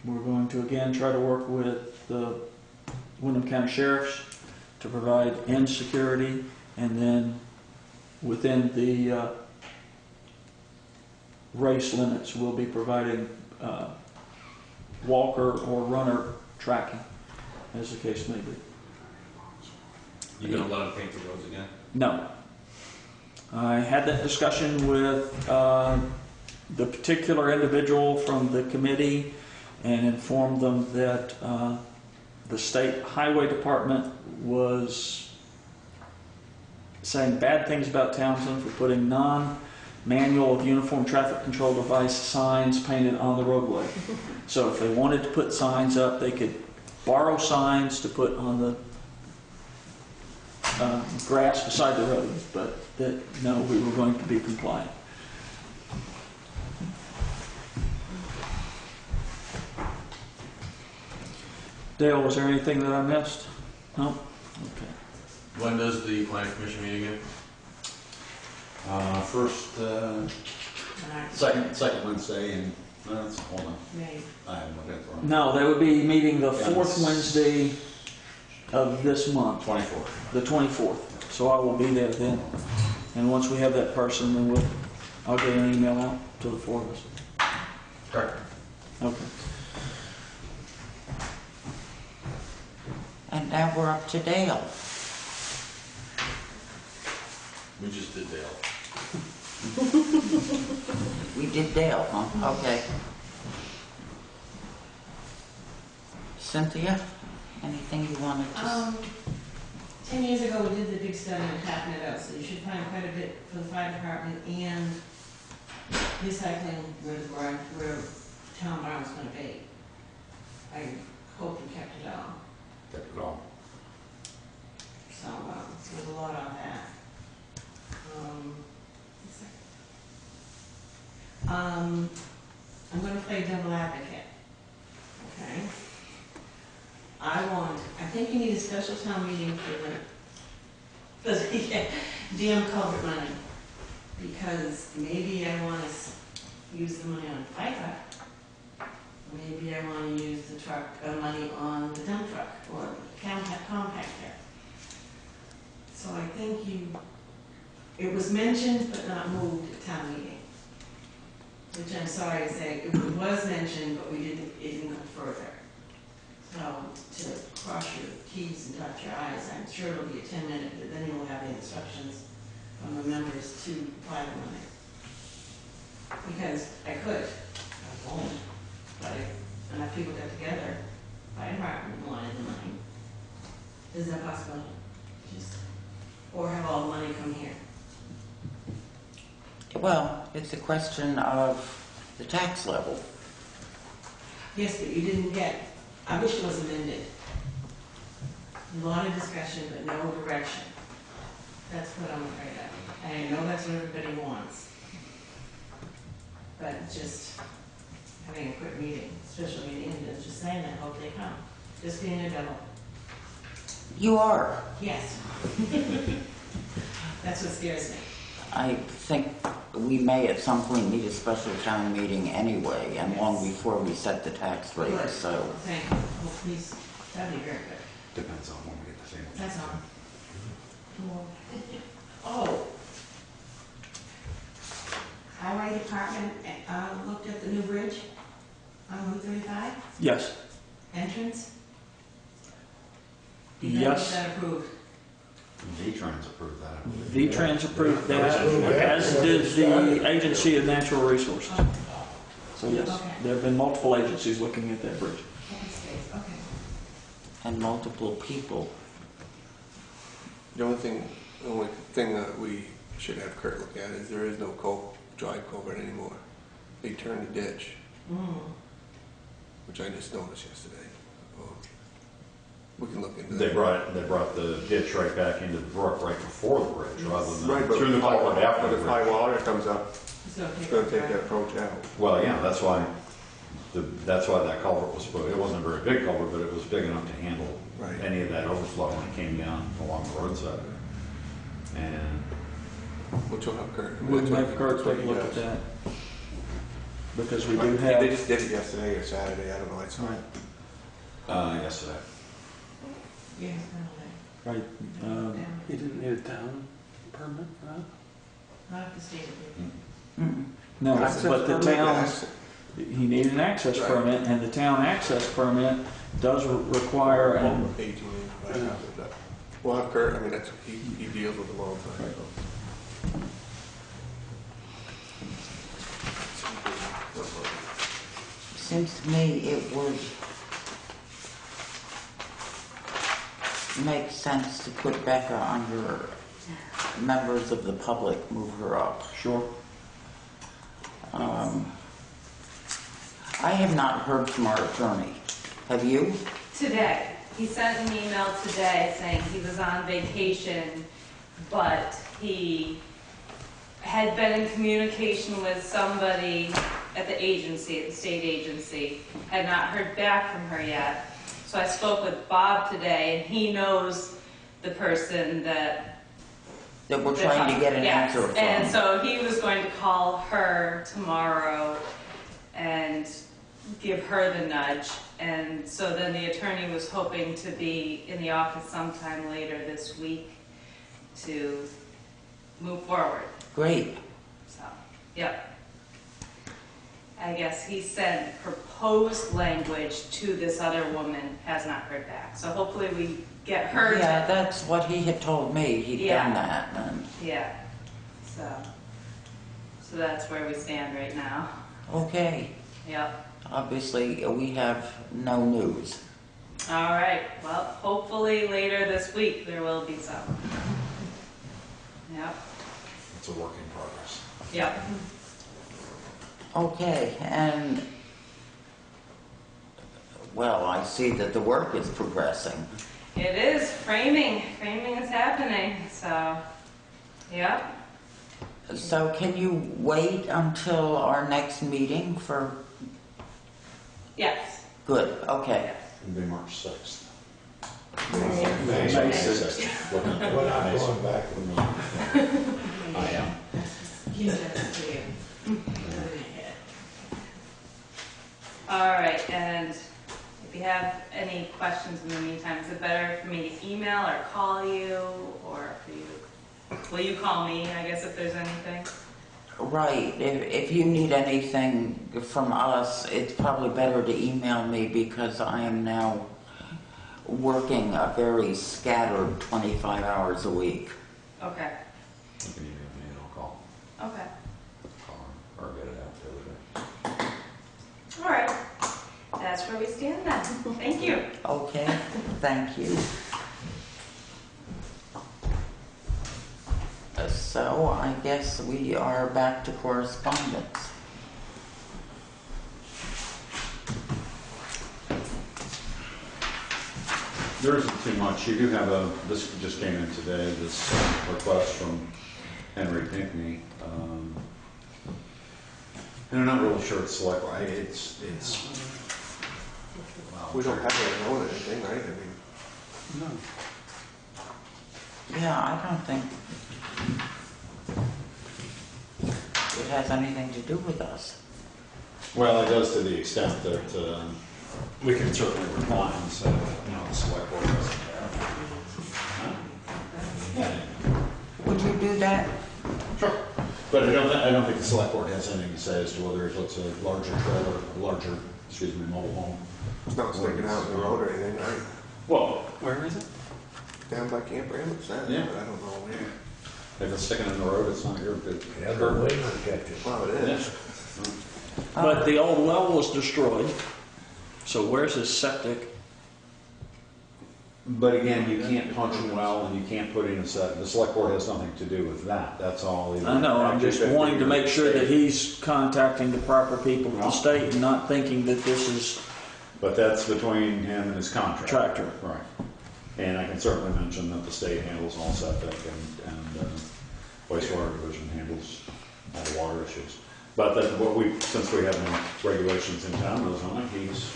We're going to again try to work with the Windham County Sheriffs to provide end security, and then within the race limits, we'll be providing walker or runner tracking, as the case may be. You gonna let them paint the roads again? No. I had that discussion with the particular individual from the committee and informed them that the state highway department was saying bad things about Townshend for putting non-manual of uniform traffic control device signs painted on the roadway. So if they wanted to put signs up, they could borrow signs to put on the grass beside the road, but that, no, we were going to be compliant. Dale, was there anything that I missed? No? Okay. When does the planning commission meet again? Second Wednesday, and hold on, May. I haven't looked at it. No, they would be meeting the Yeah, fourth Wednesday of this month, 24. the 24th. So I will be there then. And once we have that person, then I'll get an email out to the four of us. Correct. Okay. And now we're up to Dale. We just did Dale. We did Dale, huh? Okay. Cynthia, anything you wanted to? 10 years ago, we did the big study on tapping it out, so you should find quite a bit for the fire department and recycling where town barn's gonna be. I hope you kept it all. Kept it all. So, there's a lot on that. I'm gonna play devil advocate, okay? I think you need a special town meeting for the damn culvert money, because maybe I wanna use the money on fire truck. Maybe I wanna use the truck, money on the dump truck, or compactor. So I think it was mentioned but not moved at town meeting. Which I'm sorry to say, it was mentioned, but it didn't go further. So to cross your T's and dot your I's. I'm sure it'll be a 10-minute, but then you'll have the instructions from the members to apply the money. Because I could, I won't, but if enough people got together, fire department wanted the money. Is that possible? Just, or have all the money come here? Well, it's a question of the tax level. Yes, but you didn't get, I wish it was amended. A lot of discussion, but no direction. That's what I'm afraid of. And I know that's what everybody wants. But just having a quick meeting, special meeting, and just saying that, hope they come. Just being a devil. You are. Yes. That's what scares me. I think we may at some point need a special town meeting anyway, and long before we set the tax rate, Good. so. Thank you. Oh, please, that'd be very good. Depends on when we get the thing. That's all. Oh. Highway Department looked at the new bridge on Route 35, Yes. entrance. Yes. Is that approved? V-Trans approved that, I believe. V-Trans approved that, as did the Agency of Natural Resources. So yes, Okay. there have been multiple agencies looking at that bridge. Okay. And multiple people. The only thing that we should have Kurt look at is there is no dry culvert anymore. They turned the ditch, which I just noticed yesterday. We can look into that. They brought the ditch right back into the brook right before the bridge, rather than Right, but through the culvert after the if high bridge. water comes up, It's it's gonna take that approach out. Well, yeah, that's why that culvert was put. It wasn't a very big culvert, but it was big enough to handle Right. any of that overflow when it came down along the roadside. And Which will have Kurt. We'll have Kurt take a look at that. Because we do They have, just did it yesterday or Saturday, I don't know, I saw it. yesterday. Yeah, right, You didn't need a town permit for that? not at the state of it. no, Access but the permit? town, he needed an access Right. permit, and the town access permit does require an 18, we'll have Kurt, I mean, that's, he deals with them all the time. Seems to me it would make sense to put Becca under members of the public, move her up. Sure. I have not heard from our attorney. Have you? Today. He sent an email today saying he was on vacation, but he had been in communication with somebody at the agency, at the state agency, had not heard back from her yet. So I spoke with Bob today, and he knows the person that That we're trying to get an Yes. answer from. And so he was going to call her tomorrow and give her the nudge. And so then the attorney was hoping to be in the office sometime later this week to move forward. Great. So, yep. I guess he sent proposed language to this other woman, has not heard back. So hopefully we get her Yeah, to, that's what he had told me. He'd Yeah. done that. And, yeah. So that's where we stand right now. okay. Yep. Obviously, we have no news. All right. Well, hopefully later this week there will be some. Yep. It's a work in progress. Yep. Okay, and, well, I see that the work is progressing. It is framing. Framing is happening. So, yep. So can you wait until our next meeting for, Yes. good, okay. It'll be March 6th. May 6th. We're not going back with me. I am. He's got to see it. All right. And if you have any questions in the meantime, is it better for me to email or call you, or for you? Will you call me? I guess if there's anything. Right, if you need anything from us, it's probably better to email me because I am now working a very scattered 25 hours a week. Okay, You can email me and I'll call okay. or get it out the other day. All right. That's where we stand then. Thank you. Okay, thank you. So I guess we are back to correspondence. There isn't too much. You do have this just came in today, this request from Henry Pinkney. And I'm not really sure it's select, it's, wow. We don't have to own anything, right? I mean, No. Yeah, I don't think it has anything to do with us. Well, it does to the extent that we can certainly reply and say, you know, the select board doesn't have. Yeah. Would you do that? Sure. But I don't think the select board has anything to say as to whether it's a larger trailer, mobile home. it's not sticking out in the road or anything, right? Well, where is it? Down by Camp Ramlet, Yeah. but I don't know where. If it's sticking in the road, it's not your good. Yeah, the wind will catch it. Well, it is. But the old well was destroyed, so where's his septic? But again, you can't punch a well and you can't put in a set. The select board has nothing to do with that. That's all. I know, I'm just wanting to make sure that he's contacting the proper people at the state and not thinking that this is But that's between him and his contractor. tractor. Right. And I can certainly mention that the state handles all septic and wastewater division handles all the water issues. But that since we have no regulations in town, those on it, he's.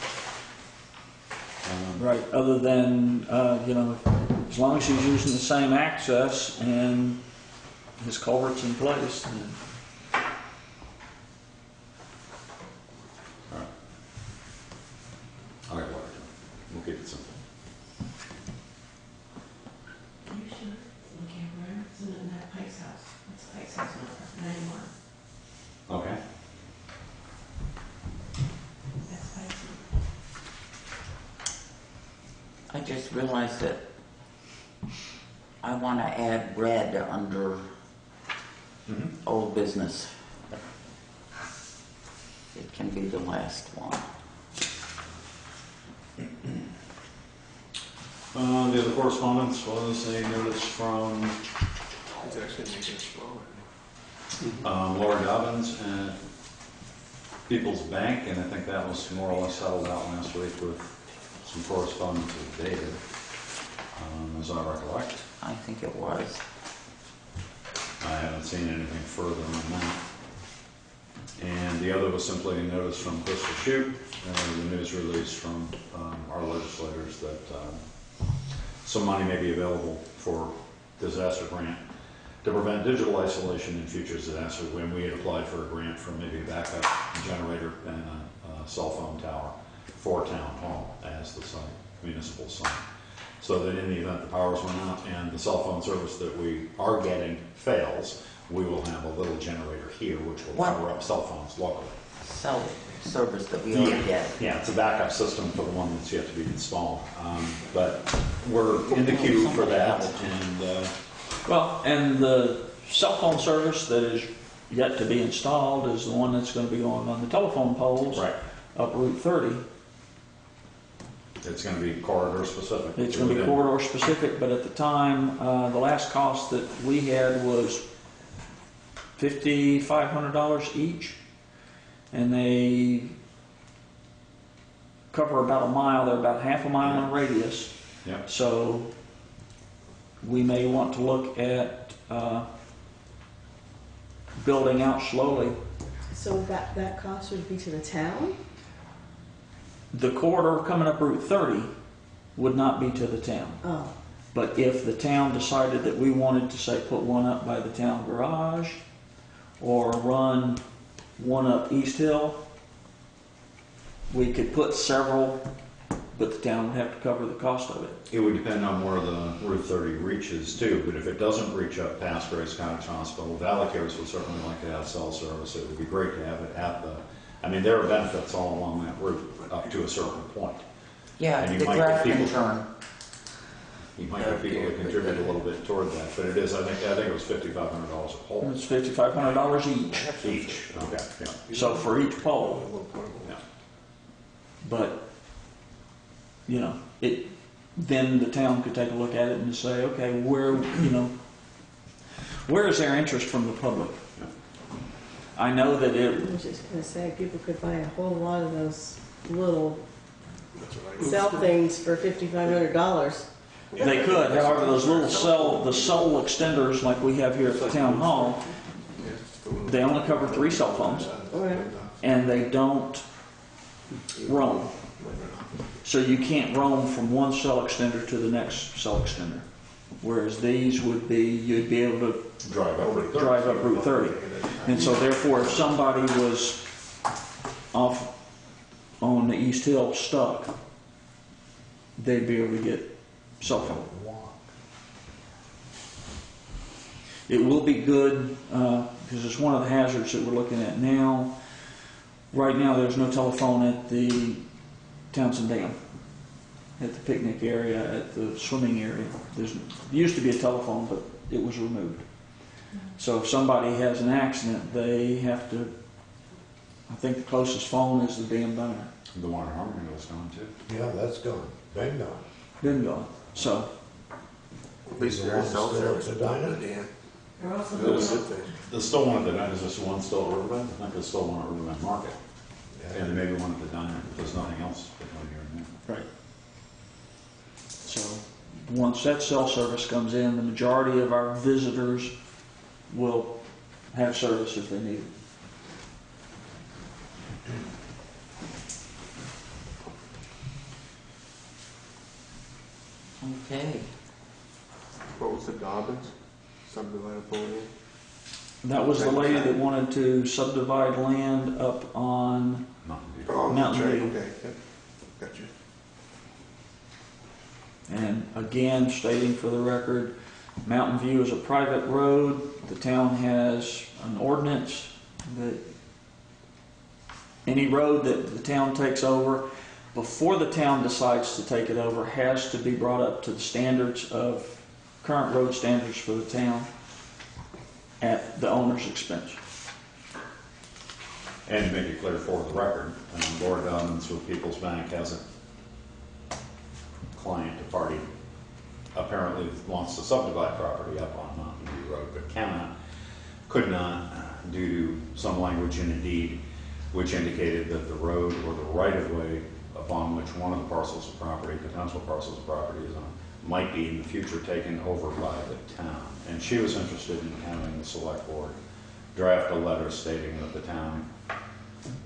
Right, other than, as long as he's using the same access and his culvert's in place, then. All right. All right, water. We'll keep it simple. Are you sure? It's in Camp Ramlet, it's in that Pike's house. That's Pike's house number, 91. Okay. That's Pike's number. I just realized that I want to add red under old business. It can be the last one. The other correspondence was a notice from It's actually making it smaller. Laura Dobbins at People's Bank, and I think that was more or less settled out last week with some correspondence with David, as I recollect. I think it was. I haven't seen anything further on that. And the other was simply a notice from Crystal Shute, the news release from our legislators that some money may be available for disaster grant to prevent digital isolation in future disasters. When we had applied for a grant for maybe a backup generator and a cell phone tower for town hall as the site, municipal site. So that in the event the powers went out and the cell phone service that we are getting fails, we will have a little generator here which will power up cell phones locally. Cell service that we already get. Yeah, it's a backup system for the one that's yet to be installed. But we're in the queue for that, and And the cell phone service that is yet to be installed is the one that's going to be going on the telephone poles right, up Route 30. it's going to be corridor specific. It's going to be corridor specific, but at the time, the last cost that we had was $5,500 each, and they cover about a mile. They're about half a mile in radius. Yep. So we may want to look at building out slowly. So that cost would be to the town? The corridor coming up Route 30 would not be to the town. Oh, But if the town decided that we wanted to, say, put one up by the town garage or run one up East Hill, we could put several, but the town would have to cover the cost of it. It would depend on where the Route 30 reaches too, but if it doesn't reach up past Grace Cottage Hospital, Valley Cares would certainly like to have cell service. It would be great to have it at the, I mean, there are benefits all along that route up to a certain point. Yeah, And you the might get draft people- intern. You might get people to contribute a little bit toward that, but it is, I think it was $5,500 a poll. It's $5,500 each. Each, okay, yeah. So for each A poll, little portable. Yeah. but, you know, then the town could take a look at it and say, okay, where is their interest from the public? Yeah. I know that I was just gonna say, people could buy a whole lot of those little That's what I do. cell things for $5,500. they could, however, those little the cell extenders like we have here at the town hall, Yeah, it's the little- they only cover 3 cell phones, Right. and they don't roam. So you can't roam from one cell extender to the next cell extender. Whereas these would be, you'd be able to Drive over. drive up Route 30. And so therefore, if somebody was off on the East Hill stuck, they'd be able to get cell phone. It will be good, because it's one of the hazards that we're looking at now. Right now, there's no telephone at the Townshend Dam, at the picnic area, at the swimming area. There used to be a telephone, but it was removed. So if somebody has an accident, they have to, I think the closest phone is the dam diner. The one in Harmony was gone too. Yeah, that's gone, been gone. Been gone. So, At least there is cell service at the dam. They're also That was something. There's still one at the diner, is this one still at Riverbend? I think there's still one at Riverbend Market. And there may be one at the diner, but there's nothing else between here and there. right. So, once that cell service comes in, the majority of our visitors will have service if they need it. Okay. What was the Dobbins subdivided pulling in? That was the lady that wanted to subdivide land up on, Mountain View. Oh, Mountain that's right, View. okay, yep, got you. and again, stating for the record, Mountain View is a private road. The town has an ordinance that any road that the town takes over, before the town decides to take it over, has to be brought up to the standards of, current road standards for the town at the owner's expense. And to make it clear for the record, Laura Dobbins with People's Bank has a client, a party, apparently wants to subdivide property up on Mountain View Road, but could not, due to some language in a deed which indicated that the road or the right-of-way upon which one of the parcels of property, potential parcels of property is on, might be in the future taken over by the town. And she was interested in having the select board draft a letter stating that the town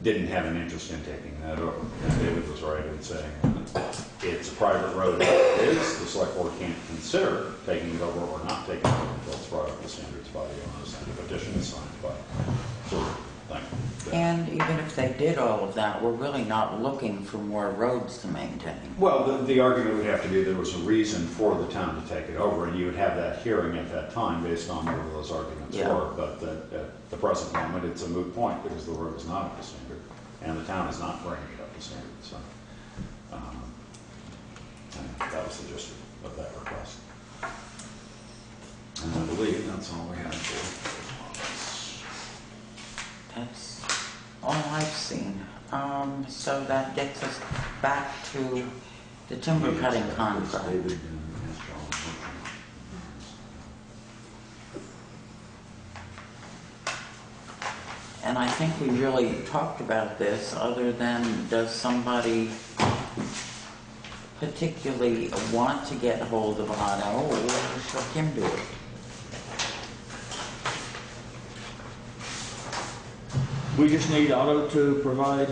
didn't have an interest in taking that over. And David was right in saying that it's a private road. It is, the select board can't consider taking it over or not taking it over until it's brought up to the standards by the owners and the petition is signed by. So, thank you. And even if they did all of that, we're really not looking for more roads to maintain. Well, the argument would have to be there was a reason for the town to take it over, and you would have that hearing at that time based on whatever those arguments Yeah. were. But at the present moment, it's a moot point because the road is not up to standard, and the town is not bringing it up to standard. So and that was the gist of that request. And I believe that's all we have for. That's all I've seen. So that gets us back to the timber cutting contract. David, And I think we really talked about this, other than does somebody particularly want to get hold of Otto, or shall Kim do it? We just need Otto to provide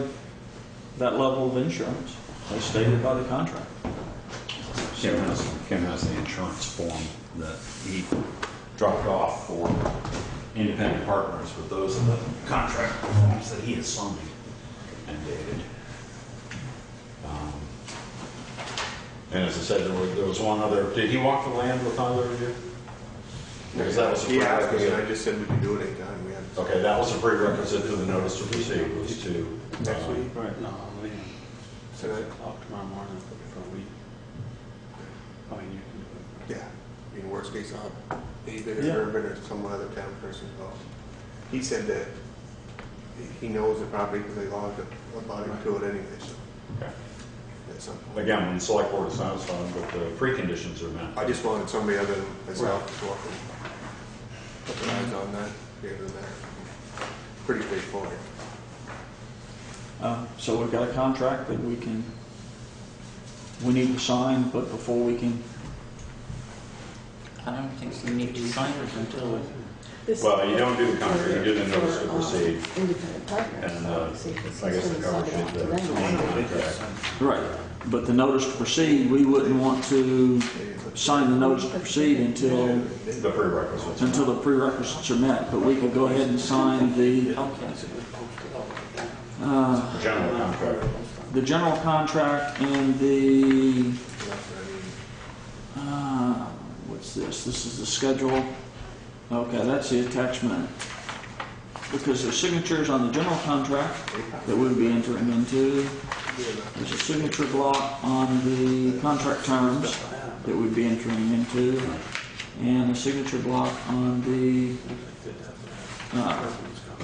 that level of insurance, as stated by the contract. Kim has the insurance form that he dropped off for independent partners, but those are the contract forms that he has signed and dated. And as I said, there was one other, did he walk the land with either of you? Because that was a He asked me, and I prerequisite. just said we could do it anytime we had. Okay, that was a prerequisite to the notice to proceed, was to. Next week? Right, no, I'm leaving. So that, Talk tomorrow morning, put it for a week. I mean, you can do it. yeah, I mean, worst case, I'll have David Yeah. or Urban or some other town person go. He said that he knows the property because they logged a body to it anyway, so. Okay. At some point. Again, when the select board is satisfied, but the preconditions are met. I just wanted somebody other than myself to go up and put their eyes on that, here and there. Pretty straightforward. So we've got a contract that we need to sign, but before we can, I don't think you need to sign it until, This- Well, you don't do the contract, you do the notice to for, proceed. Independent partners. And, see, this I is guess the gonna cover send it sheet, out to the them. main contract. right, but the notice to proceed, we wouldn't want to sign the notice to proceed until The prerequisites. the prerequisites are met, but we could go ahead and sign the, General contract. the general contract and the, what's this? This is the schedule. Okay, that's the attachment. Because there's signatures on the general contract that we'd be entering into. There's a signature block on the contract terms that we'd be entering into. And a signature block on the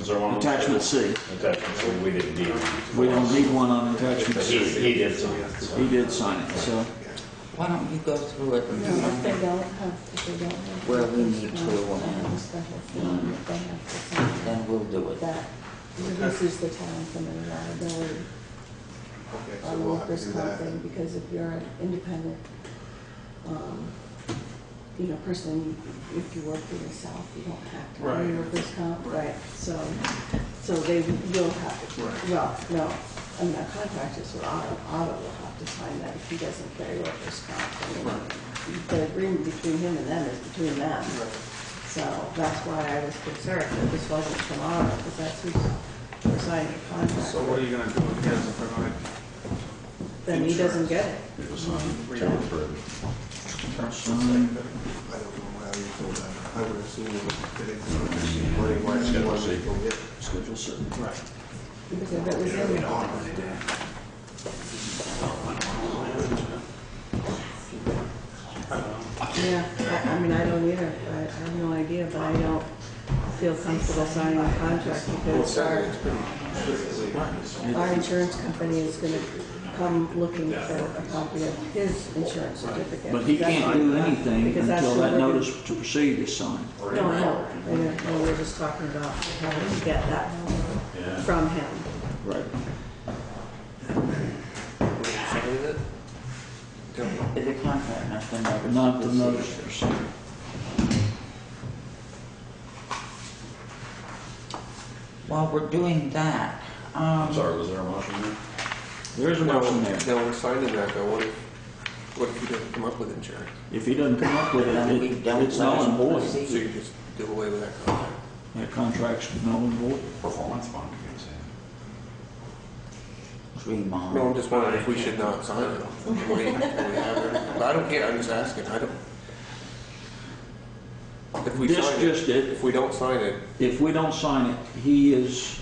Is there one? attachment C. Attachment C, we didn't need one. We don't need one on attachment But C. he did sign it. so. He did sign it, so. why don't you go through it and No, if they find don't have, if they don't have. Where we need to, and the special form that they have to sign. then we'll do it. That reduces the town from any liability Okay, so on we'll have to workers' do comp that. thing, because if you're an independent, person, if you work for yourself, you don't have to have any workers' comp, right? So they will have to, well, no, I mean, our contractors will, Otto will have to sign that if he doesn't carry workers' comp. I mean, the agreement between him and them is between them. So that's why I was concerned that this wasn't from Otto, because that's who's signing the contract. So what are you gonna do if he doesn't provide? Then he doesn't get it. It was signed, general for- I don't know how you told that. I would assume that it's money, why she wanted to go get it. Schedule C. Right. Because if it was in the Yeah, I mean, I don't either. I have no idea, but I don't feel comfortable signing a contract because our insurance company is gonna come looking for a copy of his insurance certificate. But he can't do anything Because that's until what that we're- notice to proceed is signed. No, I know. No, we're just talking about how to get that Yeah. from him. Right. Is a contract, not the notice. Not the notice to proceed. While we're doing that, I'm sorry, was there a motion there? There is a motion there. Now, we're signing that, though, what if he doesn't come up with insurance? If he doesn't come up with it, then we don't it's let null and him void. proceed. So you just do away with that contract? That contract's null and void. Performance bond, you can say. Dream No, on. I'm just wondering if we should not sign it. Do we have it? But I don't care, I'm just asking, I don't. If we This sign just it, did, if we don't sign it, if we don't sign it, he is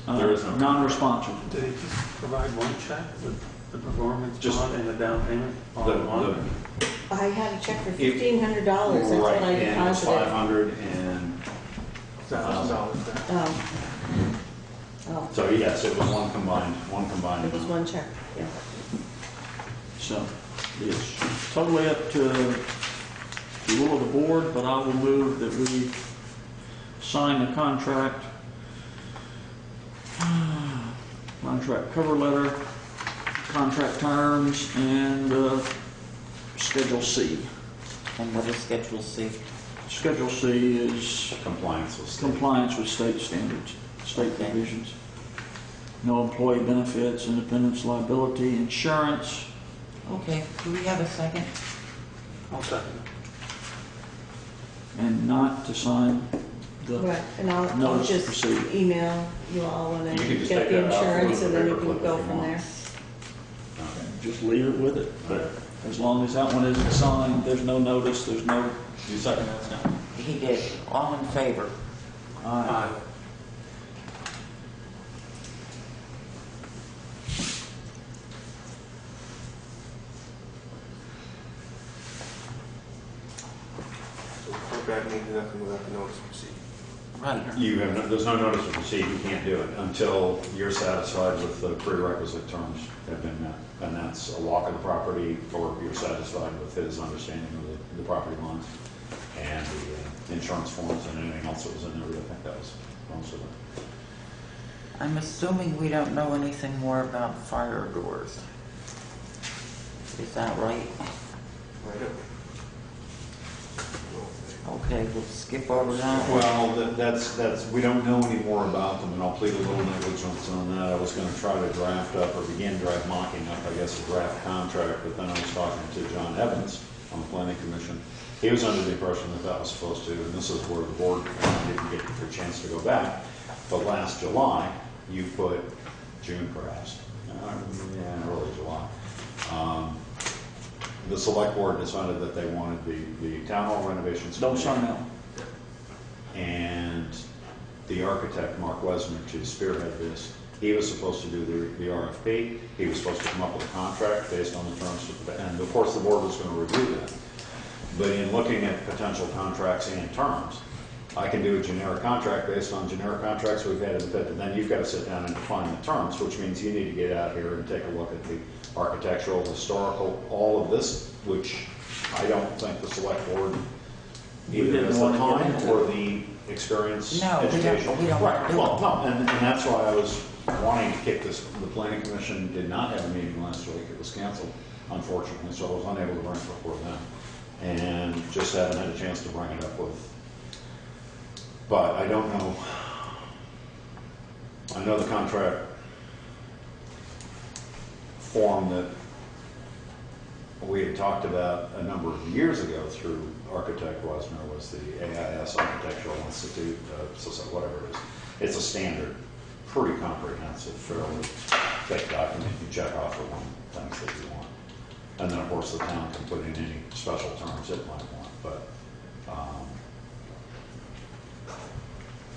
There is no- non-responsive. Did he just provide one check with the performance Just- bond and the down payment all The- in one? I had a check for $1,500, that's what I Right, and it's deposited. 500 and, $1,000 back. Oh, so yes, it was one combined it was amount. one check, yeah. So it's totally up to the will of the board, but I will move that we sign the contract, contract cover letter, contract terms, and Schedule C. And what is Schedule C? Schedule C is Compliance with state. compliance with state standards, state Okay. provisions. No employee benefits, independence liability, insurance. Okay, do we have a second? I'll second And not to sign the, Right, and I'll Notice to just proceed. email you all when I You can just get take the that out, insurance, leave and the then you paperclip can if go you from want. there. just leave it with it. But as long as that one isn't signed, there's no notice, there's no, You second that, Scott? He did. All in favor? it. Aye. that means nothing without the notice of proceed. Right. You have, there's no notice to proceed, you can't do it until you're satisfied with the prerequisite terms have been met. And that's a walk of the property, or you're satisfied with his understanding of the property lines and the insurance forms and anything else that was in there. I think that was most of it. I'm assuming we don't know anything more about fire doors. Is that right? Right. Okay, we'll skip over that. Well, that's, we don't know any more about them, and I'll plead a little negligence on that. I was gonna try to draft up, or begin mocking up, I guess, a draft contract, but then I was talking to John Evans on the planning commission. He was under the impression that that was supposed to, and this is where the board didn't get their chance to go back, but last July, you put, June perhaps, yeah, early July, the select board decided that they wanted the town hall renovations. Don't sign out. And the architect, Mark Wesner, to spearhead this, he was supposed to do the RFP. He was supposed to come up with a contract based on the terms, and of course the board was going to review that. But in looking at potential contracts and terms, I can do a generic contract based on generic contracts we've had in the past, and then you've got to sit down and define the terms, which means you need to get out here and take a look at the architectural, historical, all of this, which I don't think the select board either has the time or the experience, No, we education. don't Right, do well, it. no, and that's why I was wanting to kick this. The planning commission did not have a meeting last week. It was canceled, unfortunately, so I was unable to bring it before then. And just haven't had a chance to bring it up with. But I don't know. I know the contract form that we had talked about a number of years ago through architect Wesner was the AIS Architectural Institute, whatever it is. It's a standard, pretty comprehensive, fairly thick document. You check off the one things that you want. And then of course the town can put in any special terms it might want, but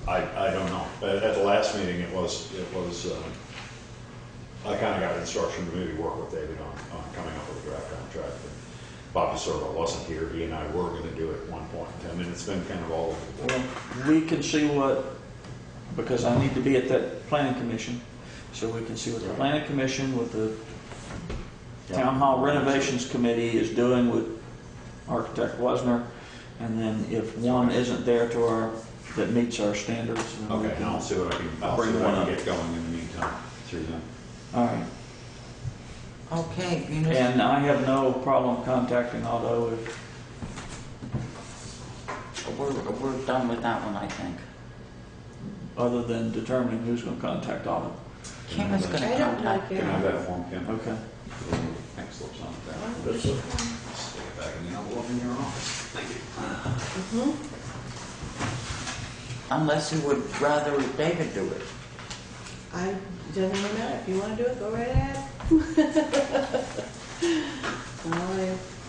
I don't know. At the last meeting, it was. I kind of got instruction to maybe work with David on coming up with a draft contract. And Bob DeSorbo wasn't here. He and I were going to do it at one point in time. I mean, it's been kind of all over the board. Well, we can see what, because I need to be at that planning commission, so we can see what the planning commission with the town hall renovations committee is doing with architect Wesner, and then if one isn't there that meets our standards. Then we Okay, can and I'll see what I can get going in the meantime through them. All right. Okay, And I have no problem contacting Otto if we're done with that one, I think. other than determining who's going to contact Otto. Kim is going to I don't contact. like Can I have that form, Kim? Okay. Thanks, slips on it there. Stick it back in the envelope in your office. Thank you. Unless you would rather David do it. I doesn't really matter. If you want to do it, go right ahead.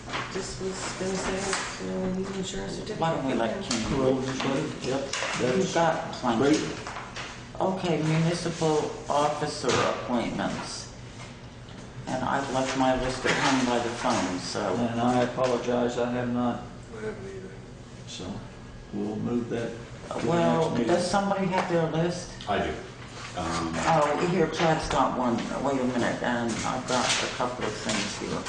I just was gonna say, we need an insurance certificate. Why don't we let Kim? Well, just let it- Yep. You've That's got plenty. great. Okay, municipal officer appointments. And I've left my list at home by the phone, so. And I apologize, I have not, I haven't either. so we'll move that to the Well, next meeting. does somebody have their list? I do. Oh, here, Chad's got one. Wait a minute, and I've got a couple of things here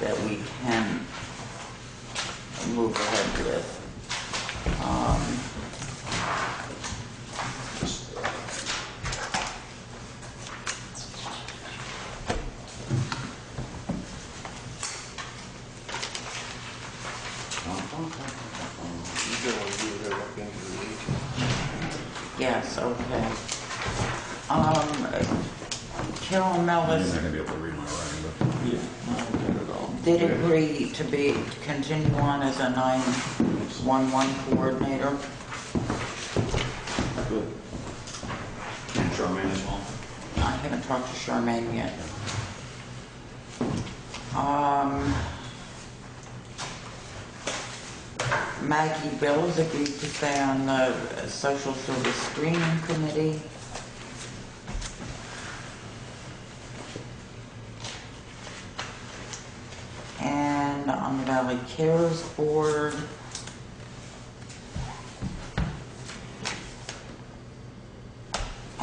that we can move ahead with. You don't want to do it right into the agent. Yes, okay. Carol You're Mellis not going to be able to read my writing, but. Yeah, I don't get it all. did agree to continue on as a 911 coordinator. Good. And Charmaine as well. I haven't talked to Charmaine yet. Maggie Bills agreed to stay on the Social Service Screening Committee. And on the Valley Cares Board,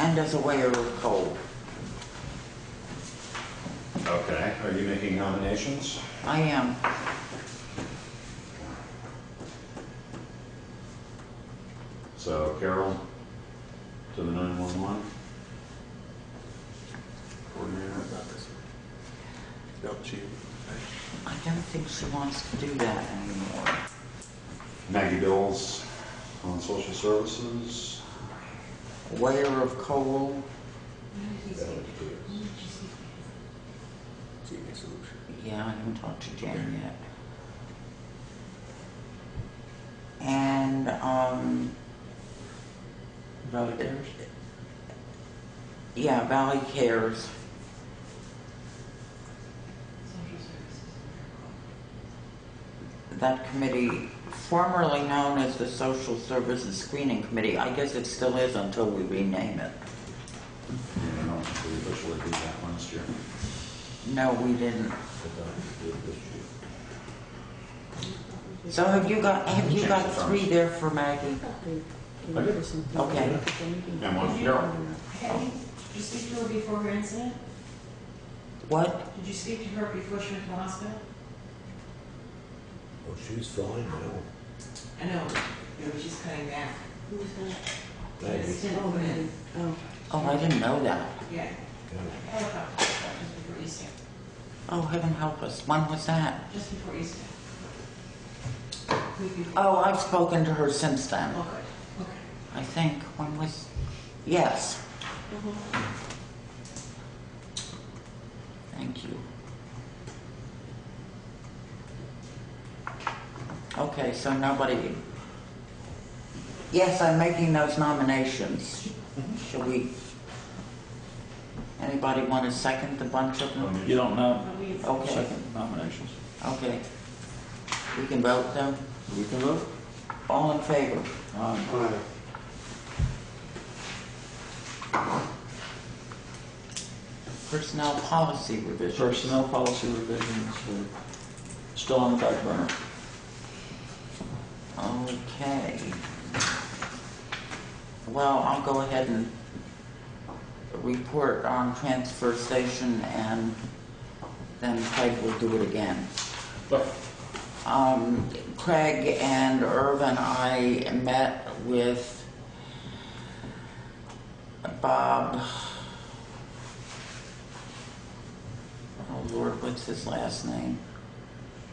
and as a weigher of coal. Okay, are you making nominations? I am. So Carol to the 911. Coordinator. No, she, I don't think she wants to do that anymore. Maggie Bills on social services. Weigher of coal, senior solution. yeah, I haven't talked to Jen yet. And, Valley Cares? yeah, Valley Cares. Social services. That committee, formerly known as the Social Services Screening Committee, I guess it still is until we rename it. I don't think we officially did that last year. No, we didn't. But I did this year. So have you got three there for Maggie? Okay. And one for Carol. Did you speak to her before her incident? What? Did you speak to her before she went to the hospital? Oh, she's fine now. I know, but she's cutting back. Who's that? Maggie. It's didn't put in. Oh, Oh, I didn't know that. Yeah. Yeah. Helicopter, just before Easter. Oh, heaven help us. When was that? Just before Easter. Week before. Oh, I've spoken to her since then. Oh, good. Okay. I think, when was, yes. Thank you. Okay, so nobody, yes, I'm making those nominations. Shall we, anybody want to second the bunch of them? You don't know? But we- Okay, Second nominations. okay. We can vote though? We can vote? All in favor? Personnel policy revisions. Personnel policy revisions are still on the back burner. Okay. Well, I'll go ahead and report on transfer station and then Craig will do it again. Craig and Irv and I met with Bob, oh Lord, what's his last name?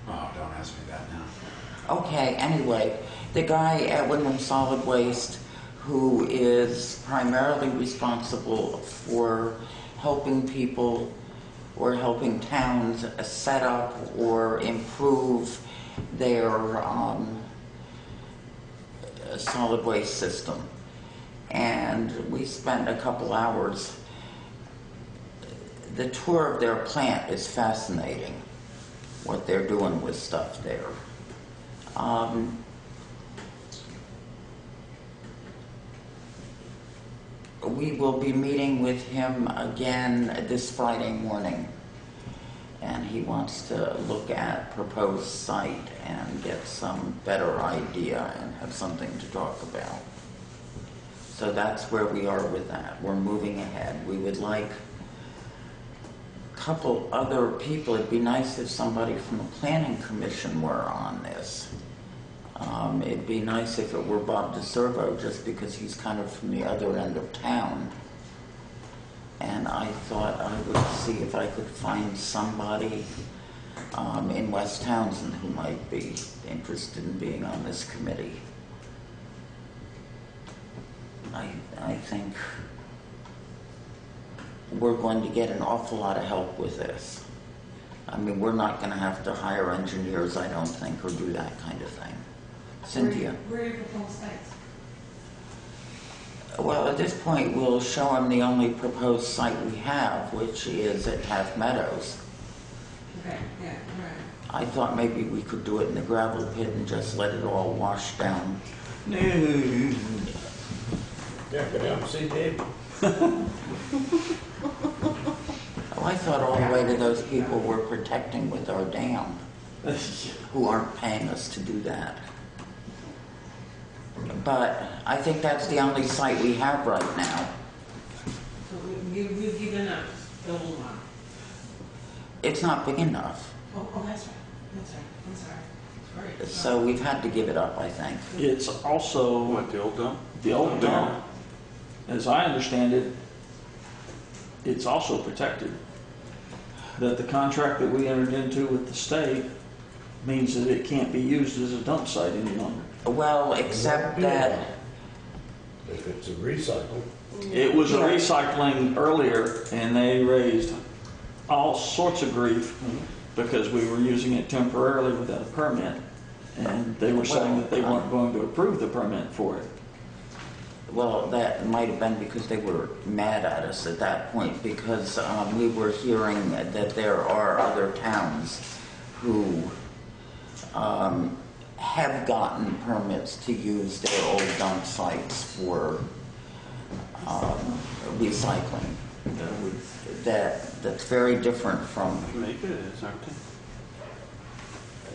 Oh, don't ask me that now. Okay, anyway, the guy at Wyndham Solid Waste who is primarily responsible for helping people or helping towns set up or improve their solid waste system. And we spent a couple hours. The tour of their plant is fascinating, what they're doing with stuff there. We will be meeting with him again this Friday morning. And he wants to look at proposed site and get some better idea and have something to talk about. So that's where we are with that. We're moving ahead. We would like a couple other people. It'd be nice if somebody from the Planning Commission were on this. It'd be nice if it were Bob DeServo, just because he's kind of from the other end of town. And I thought I would see if I could find somebody in West Townsend who might be interested in being on this committee. I think we're going to get an awful lot of help with this. I mean, we're not going to have to hire engineers, I don't think, or do that kind of thing. Cynthia? Where are your proposed sites? Well, at this point, we'll show them the only proposed site we have, which is at Half Meadows. Okay, yeah, all right. I thought maybe we could do it in the gravel pit and just let it all wash down. No. Yeah, go down and see Dave. Oh, I thought all the way to those people we're protecting with our dam, who aren't paying us to do that. But I think that's the only site we have right now. We've given up the old one. It's not big enough, Oh, that's right. I'm sorry. Sorry. so we've had to give it up, I think. It's also, What, the old dump? the old dump, as I understand it, it's also protected. That the contract that we entered into with the state means that it can't be used as a dump site any longer. Well, except that, If it's a recycle, It was a Yeah. recycling earlier, and they raised all sorts of grief because we were using it temporarily without a permit. And they were saying that they weren't going to approve the permit for it. well, that might have been because they were mad at us at that point, because we were hearing that there are other towns who have gotten permits to use their old dump sites for recycling. That's very different from, Jamaica is, aren't they?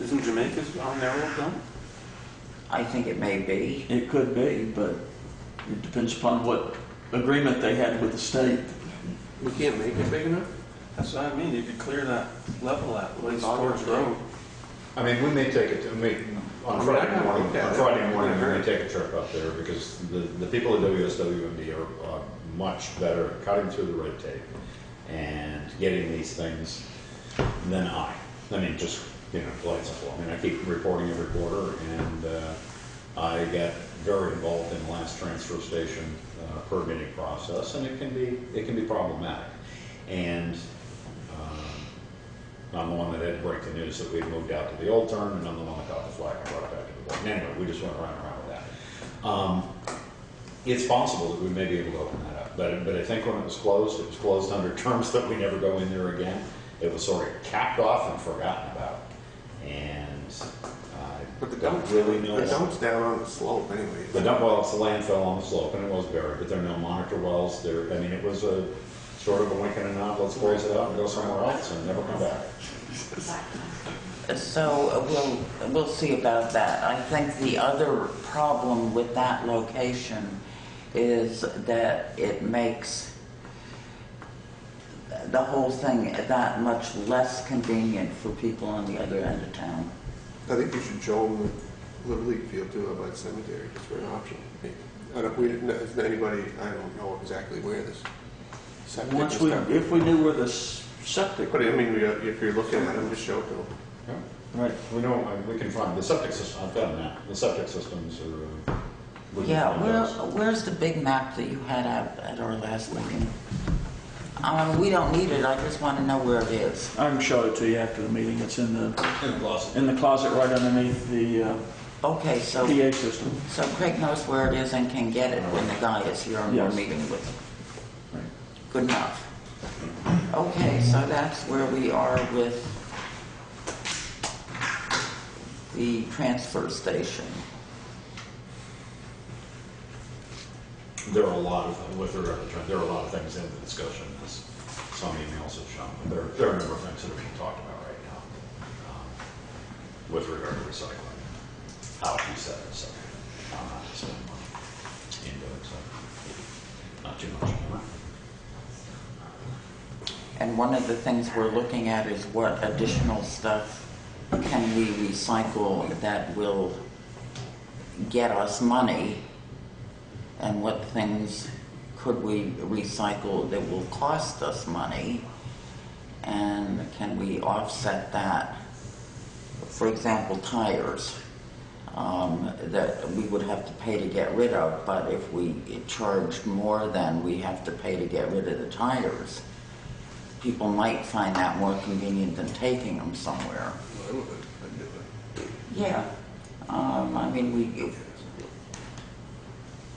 Isn't Jamaica's on their old dump? I think it may be. It could be, but it depends upon what agreement they had with the state. We can't make it big enough? That's what I mean, you could clear that level at Lake August Sports Road. I mean, we may take it, on Friday morning, we may take a trip up there, because the people at WSWMD are much better at cutting through the red tape and getting these things than I mean, just, plain and simple. I mean, I keep reporting every quarter, and I get very involved in the last transfer station permitting process, and it can be problematic. And I'm the one that had to break the news that we had moved out to the old turn, and I'm the one that got the flag and brought it back to the board. And anyway, we just went around with that. It's possible that we may be able to open that up, but I think when it was closed under terms that we never go in there again. It was sort of capped off and forgotten about. And But the don't dump's really know. The dump's down on the slope anyway. The dump well, it's the landfill on the slope, and it was buried, but there are no monitor wells there. I mean, it was a sort of a wink and a nod, let's close it out and go somewhere else and never come back. So we'll see about that. I think the other problem with that location is that it makes the whole thing that much less convenient for people on the other end of town. I think you should show them the Little League field too, about the cemetery, just for an option. I don't know exactly where this septic is. If we knew where the septic. But I mean, if you're looking at them, just show it to them. Yeah. Right. We know, we can find the septic system, I've got a map. The septic systems are. we can Yeah, find those. where's the big map that you had at our last meeting? We don't need it, I just want to know where it is. I can show it to you after the meeting. It's in In the closet. the closet right underneath the Okay, so PA system. Craig knows where it is and can get it when the guy is here and we're Yes. meeting with him. Right. Good enough. Okay, so that's where we are with the transfer station. There are a lot of, with regard to trend, there are a lot of things in the discussion, as some emails have shown, but there are a number of things that are being talked about right now with regard to recycling, how to set it, so how not to spend money in doing so. Not too much more. And one of the things we're looking at is what additional stuff can we recycle that will get us money, and what things could we recycle that will cost us money, and can we offset that? For example, tires that we would have to pay to get rid of, but if we charged more than we have to pay to get rid of the tires, people might find that more convenient than taking them somewhere. I would, I'd do it. Yeah, I mean,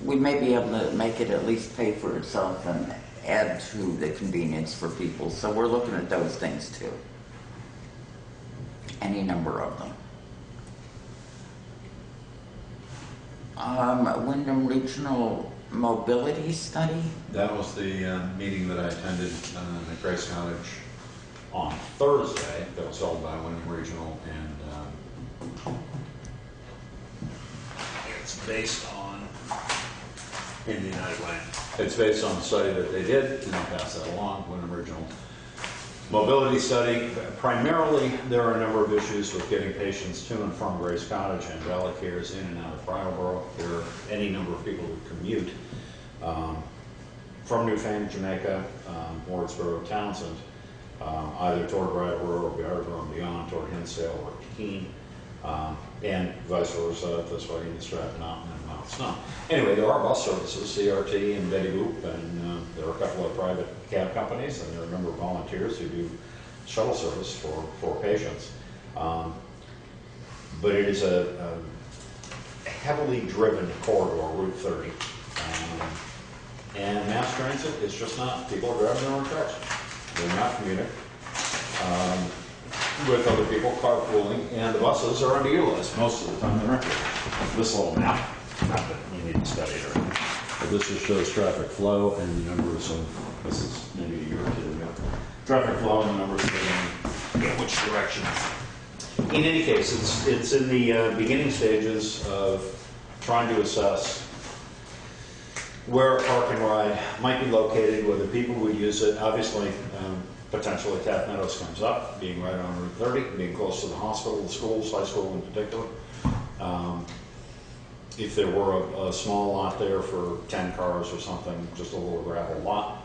we may be able to make it at least pay for itself and add to the convenience for people, so we're looking at those things too. Any number of them. Wyndham Regional Mobility Study. That was the meeting that I attended at Grace Cottage on Thursday, that was held by Wyndham Regional, and it's based on in the United Land. It's based on a study that they did, and I'll pass that along, an original mobility study. Primarily, there are a number of issues with getting patients to and from Grace Cottage and Valley Cares in and out of Brattleboro. There are any number of people who commute from Newfane, Jamaica, Wardsboro, Townshend, either toward Brattleboro or Brattleboro and beyond, toward Hinsdale or Keene, and vice versa, this way in Stratton Mountain and Mount Snow. Anyway, there are bus services, CRT and Betty Boop, and there are a couple of private cab companies, and there are a number of volunteers who do shuttle service for patients. But it is a heavily driven corridor, Route 30. And mass transit is just not, people are driving their own trucks. They're not commuting with other people, carpooling, and the buses are underutilized most of the time. They're empty. This little map, not that you need to study it or anything, but this just shows traffic flow and the numbers of, this is maybe a year or two ago, traffic flow and the numbers of in which direction. In any case, it's in the beginning stages of trying to assess where a park and ride might be located, whether people would use it. Obviously, potentially Taft Meadows comes up, being right on Route 30, being close to the hospital, the schools, high school in particular. If there were a small lot there for 10 cars or something, just a little gravel lot.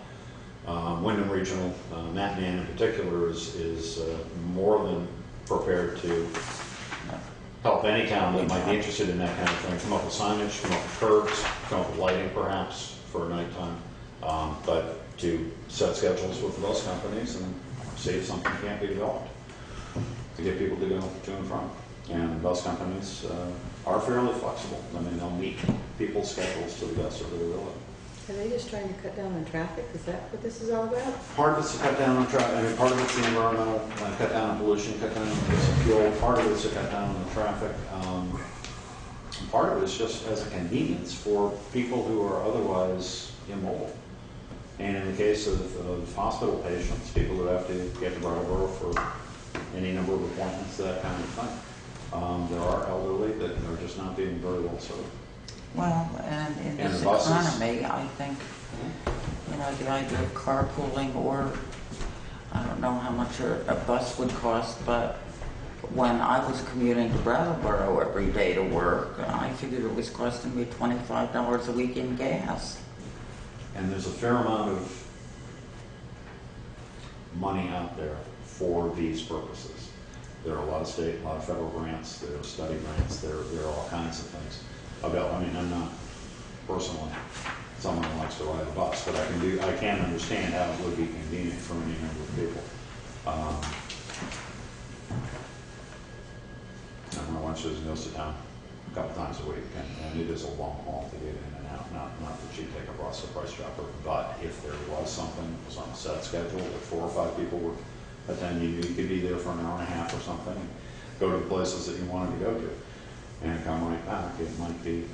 Wyndham Regional, Matt Mann in particular, is more than prepared to help any town that might be interested in that kind of thing. Come up with signage, come up with curbs, come up with lighting perhaps for nighttime, but to set schedules with the bus companies and see if something can't be developed to get people to go to and from. And bus companies are fairly flexible. I mean, they'll meet people's schedules to the best of their ability. Are they just trying to cut down on traffic? Is that what this is all about? Part of it's to cut down on traffic. I mean, part of it's the environmental, cut down on pollution, cut down on the use of fuel. Part of it's to cut down on the traffic. Part of it is just as a convenience for people who are otherwise immobile. And in the case of hospital patients, people who have to get to Brattleboro for any number of appointments, that kind of thing. There are elderly that are just not being very well served. Well, and in And this the buses. economy, I think, you know, the idea of carpooling, or I don't know how much a bus would cost, but when I was commuting to Brattleboro every day to work, I figured it was costing me $25 a week in gas. And there's a fair amount of money out there for these purposes. There are a lot of state, a lot of federal grants, there are study grants, there are all kinds of things. I mean, I'm not personally someone who likes to ride a bus, but I can understand how it would be convenient for any number of people. My wife goes to town a couple times a week, and it is a long haul to get in and out. Not that she'd take a bus or Price Chopper, but if there was something that was on a set schedule, if 4 or 5 people were attending, you could be there for an hour and a half or something, and go to the places that you wanted to go to, and come right back. It might be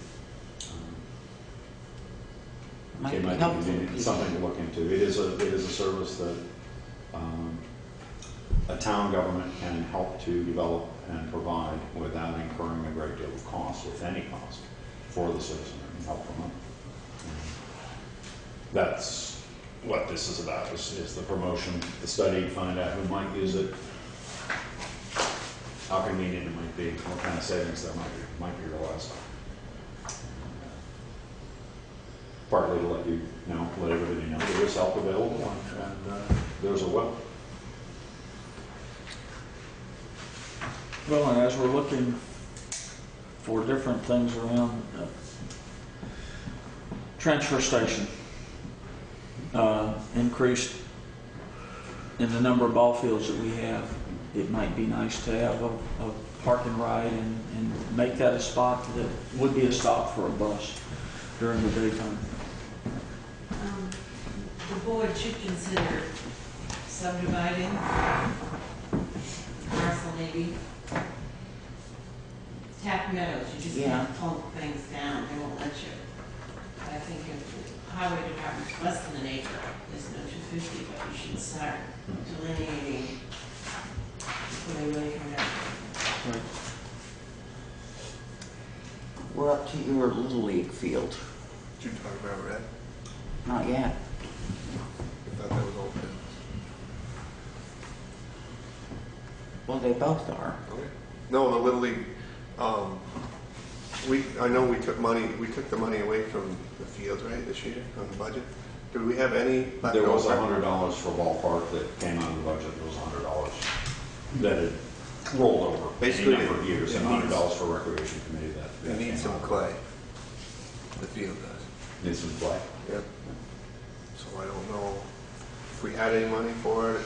convenient. It's something to look into. It is a service that a town government can help to develop and provide without incurring a great deal of cost, if any cost, for the citizen and help them out. That's what this is about, is the promotion, the study, find out who might use it, how convenient it might be, what kind of savings there might be realized. Partly to let you know, let everybody know there is help available, and there's a will. Well, and as we're looking for different things around the transfer station, increased in the number of ball fields that we have, it might be nice to have a park and ride and make that a spot that would be a stop for a bus during the daytime. The board should consider subdividing parcel maybe. Taft Meadows, you just Yeah. can't plunk things down, they won't let you. But I think if the highway department's less than an acre, there's no 250, but you should start delineating before they really come down. Right. We're up to your Little League field. Did you talk about red? Not yet. I thought that was all business. Well, they both are. Okay. No, the Little League, I know we took the money away from the fields, right, this year on the budget? Did we have any left There was over? $100 for ballpark that came out of the budget. There was $100 that had rolled over Basically, a number of years, it and needs- $100 for recreation committee that. We that need came some out. clay. The field does. Need some clay. Yep. So I don't know if we had any money for it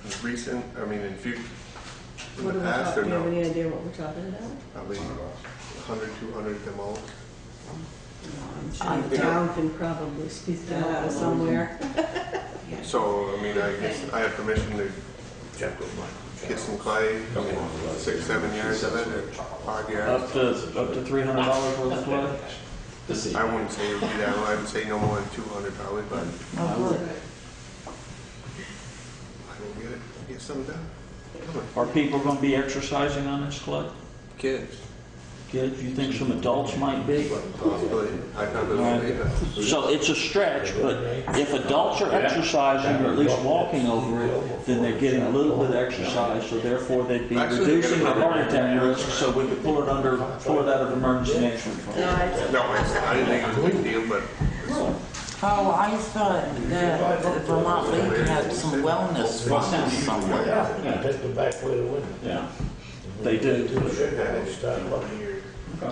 in recent, I mean, in future, in What the are we past or talking, do you have no? any idea what we're talking about? Probably $100. 100, 200 at the most. I'm sure the town can probably speak that out of somewhere. So, I mean, I guess I have permission to Check with Mike. get some clay, I mean, 6, 7 yards of it, or 5 yards. Up to $300 worth of clay? I wouldn't say it would be that low. I would say no more than 200 probably, but Oh, good. I will get it, get some done. Come Are on. people going to be exercising on this clay? Kids, Kids, you think some adults might be? possibly. I probably will be, but So it's a stretch, but if adults are exercising or at least walking over it, then they're getting a little bit of exercise, so therefore they'd be Actually, they're reducing their gonna- heart attack risk, so we could pull it out of emergency management fund. no, I didn't think it was a big deal, but Oh, I thought that the Vermont League had some wellness funds somewhere. Yeah. Take the back way of the window. Yeah. They do. Start looking.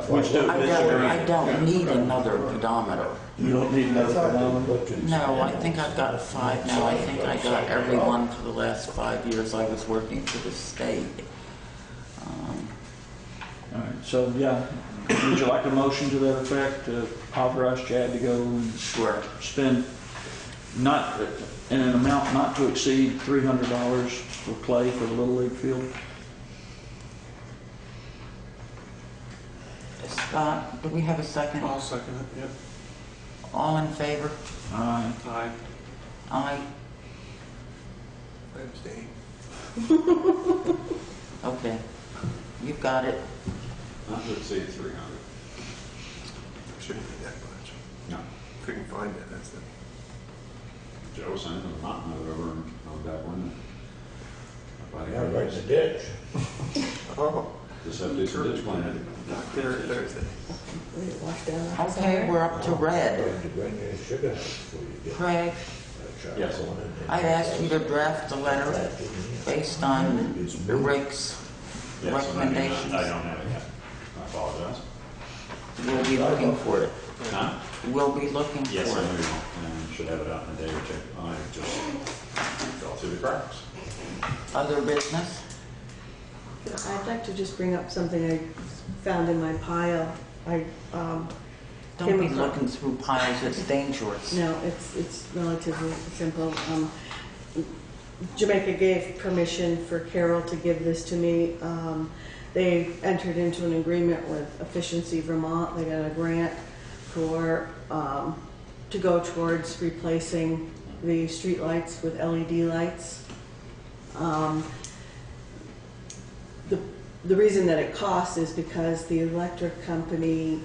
Which do I don't need another pedometer. You don't need another pedometer. No, I think I've got 5 now. I think I got every one for the last 5 years I was working for the state. All right, so, yeah, would you like a motion to that effect, to authorize Chad to go and Sure. spend not, in an amount not to exceed $300 for clay for the Little League field? Scott, do we have a second? I'll second it, yep. All in favor? Aye. Aye. Aye. I abstain. Okay. You've got it. Not to exceed 300. Shouldn't be that much. No. Couldn't find it, that's it. Joe sent it to the mountain over on that one. Yeah, right in the ditch. Oh, Just have to do some ditch cleaning. Thursday. We didn't wash down our house Okay, already? we're up to red. Going to bring your sugar before you get Craig, that Yes. charcoal in there. I asked you to draft a letter based on the Rick's Yes, recommendations. I don't have it yet. I apologize. We'll be looking for it. Huh? We'll be looking for Yes, I it. know you will, and should have it out in a day or two. I just fell through the cracks. Other business? I'd like to just bring up something I found in my pile. Don't be looking through piles, it's dangerous. No, it's relatively simple. Jamaica gave permission for Carol to give this to me. They entered into an agreement with Efficiency Vermont. They got a grant for, to go towards replacing the streetlights with LED lights. The reason that it costs is because the electric company,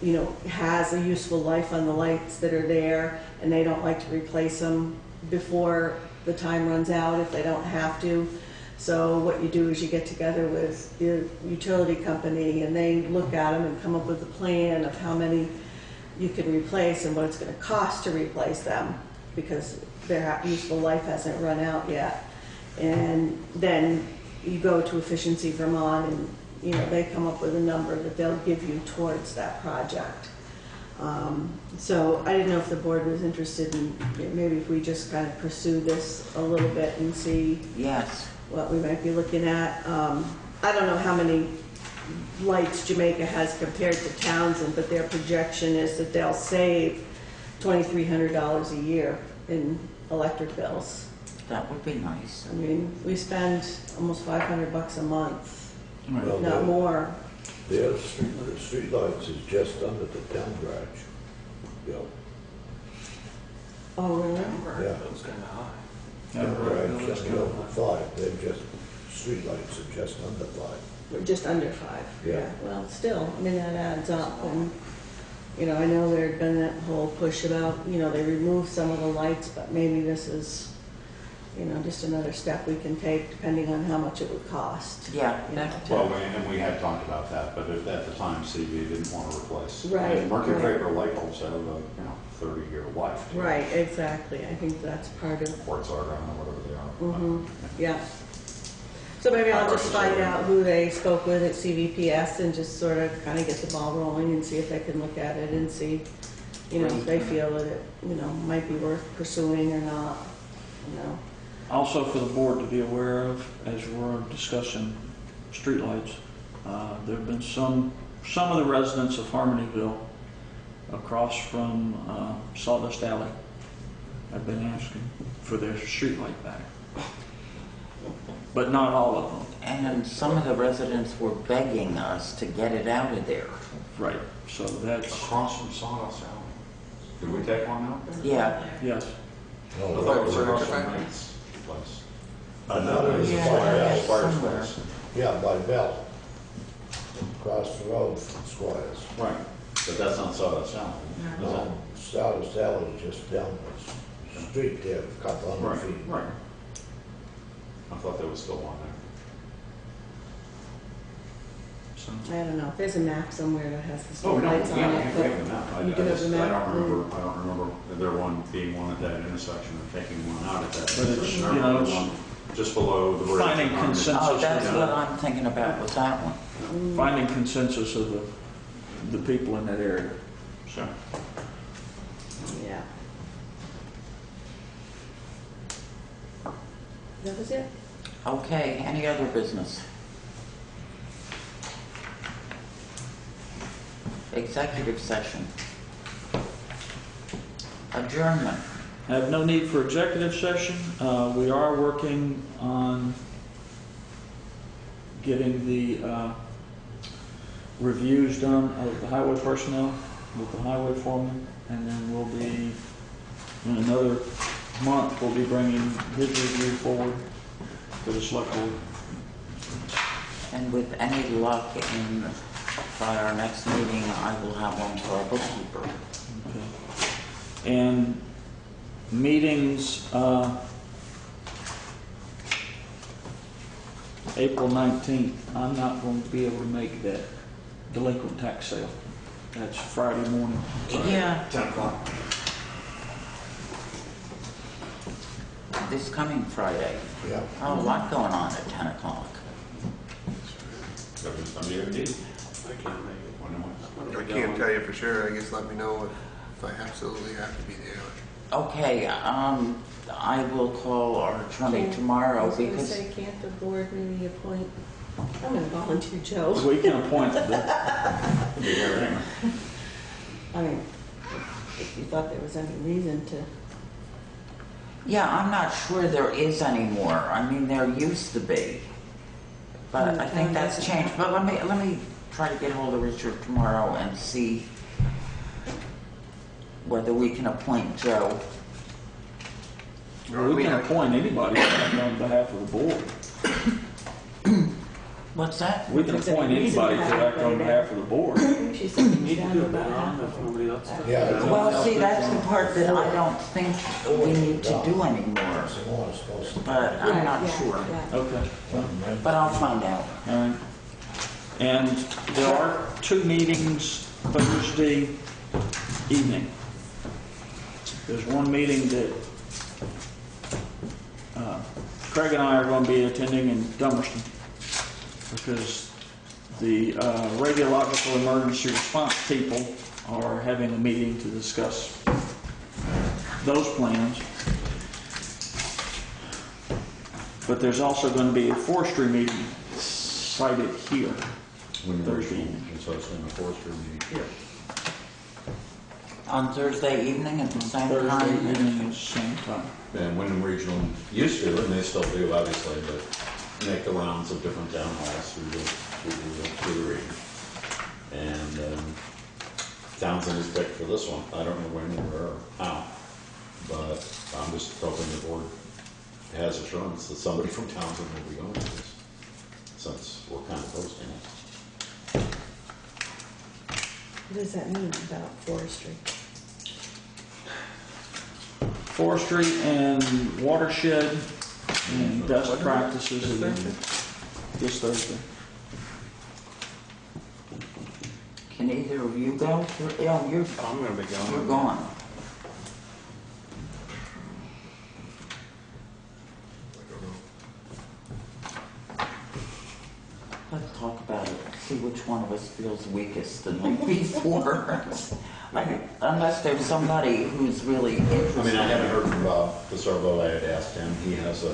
you know, has a useful life on the lights that are there, and they don't like to replace them before the time runs out if they don't have to. So what you do is you get together with the utility company, and they look at them and come up with a plan of how many you can replace and what it's going to cost to replace them, because their useful life hasn't run out yet. And then you go to Efficiency Vermont, and you know, they come up with a number that they'll give you towards that project. So I didn't know if the board was interested in, maybe if we just kind of pursue this a little bit and see Yes. what we might be looking at. I don't know how many lights Jamaica has compared to Townsend, but their projection is that they'll save $2,300 a year in electric bills. That would be nice. I mean, we spend almost $500 a month, Well, if not more. the street lights is just under the town garage. Bill. Oh, really? Yeah. That was kinda high. Town garage just over 5. They're just, street lights are just under 5. We're just under 5. Yeah. Well, still, I mean, that adds up, and You know, I know there had been that whole push about, you know, they removed some of the lights, but maybe this is, you know, just another step we can take depending on how much it would cost. Yeah, You know, that, Well, and we had talked about that, but at the time, CV didn't want to replace. Right, And Mercury right. paper light bulbs have a, 30-year life. Right, exactly. I think that's part of, Quartz argon or whatever they are. mhm, yeah. So maybe I'll just find out who they spoke with at CVPS and just sort of kind of get the ball rolling and see if they can look at it and see, you know, if they feel that it, you know, might be worth pursuing or not, you know. Also for the board to be aware of, as we're discussing streetlights, there have been some of the residents of Harmonyville across from Sawdust Alley have been asking for their streetlight back. But not all of them. and some of the residents were begging us to get it out of there. Right. So that's, Across from Sawdust Alley. Did we take one out there? Yeah, yes. I No, thought it was Furniture across from factory? Knight's place. No, it was Yeah, Squires. Squire's somewhere. place. Yeah, by Bell. Across the road from Squires. Right, but that's not Sawdust Alley, is it? No, Sawdust Alley is just down the street there, a couple hundred Right, feet. right. I thought there was still one there. So, I don't know, there's a map somewhere that has the Oh, we don't, streetlights on yeah, it. we but- have the map. I You do have just- the map? I don't remember there one being one at that intersection and taking one out at that But it's, intersection. I you know, remember it's one just below the bridge. finding on the- consensus. oh, that's Yeah. what I'm thinking about with that one. finding consensus of the people in that area. So, Yeah. That was it? Okay, any other business? Executive session. Adjournment. I have no need for executive session. We are working on getting the reviews done of the highway personnel with the highway foreman, and then we'll be, in another month, we'll be bringing his review forward to the select board. And with any luck, by our next meeting, I will have one for our bookkeeper. Okay. And meetings, April 19th, I'm not going to be able to make that delinquent tax sale. That's Friday morning. Yeah, 10 o'clock. this coming Friday. Yeah. Oh, a lot going on at 10 o'clock. So is somebody ever did? I can't make it. I can't tell you for sure. I guess let me know if I absolutely have to be there. Okay, I will call our attorney I tomorrow was gonna because, say, can't the board maybe appoint, I'm gonna volunteer Joe. We can appoint the, Be here anyway. I mean, if you thought there was any reason to. yeah, I'm not sure there is anymore. I mean, there used to be. But I think that's changed. But let me try to get hold of Richard tomorrow and see whether we can appoint Joe. we can appoint anybody to act on behalf of the board. What's that? We can appoint anybody to act on behalf of the board. She said You it's need to down do to it about later on half if of nobody else them. does. Yeah. Well, see, that's the part that I don't think we need to do anymore. That's the one that's supposed to. But I'm Yeah, not yeah, sure. yeah. Okay. But I'll find out. All right. And there are 2 meetings Thursday evening. There's one meeting that Craig and I are going to be attending in Dummerston because the radiological emergency response people are having a meeting to discuss those plans. But there's also going to be a forestry meeting cited here. Thursday evening. And so it's in the forestry meeting. On Thursday evening at the same Thursday time? evening at the same time. And Wyndham Regional used to, and they still do, obviously, but make the rounds of different town halls through the region. And Townsend is picked for this one. I don't know when or how, but I'm just hoping the board has assurance that somebody from Townsend will be going to this, since we're kind of posting it. What does that mean about forestry? Forestry and watershed and best practices. This Thursday. Can either of you go? Yeah, you're I'm gonna be you're gone. gone. Let's talk about it. See which one of us feels weakest the night before. Unless there's somebody who's really interested. I mean, I haven't heard from Bob Desorbo. I had asked him. He has a,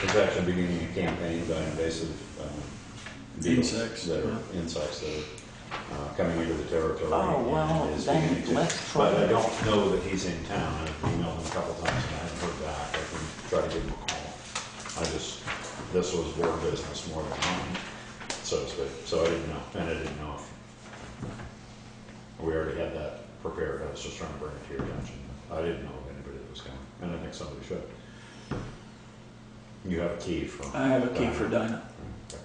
he's actually beginning a campaign about invasive beetles Insects, that are insects that are coming into the territory. Oh, well, and is then beginning to- let's try But I it. don't know that he's in town. I've emailed him a couple times and I haven't heard back. I can try to give him a call. This was board business more than mine, so to speak. So I didn't know, and I didn't know if we already had that prepared. I was just trying to bring it to your attention. I didn't know if anybody was coming, and I think somebody should. You have a key for. I have a key Dinah. for Dinah, Okay.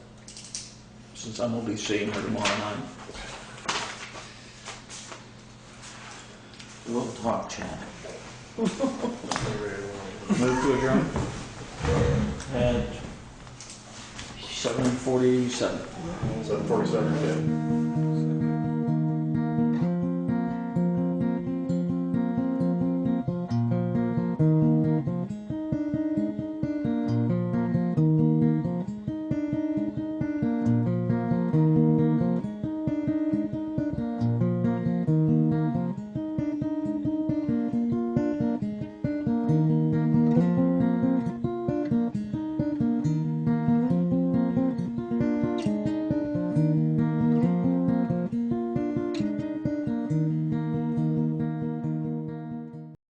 since I'm gonna be seeing her tomorrow night. We'll talk, Chad. Move to adjourn at 7:47. 7:47, okay.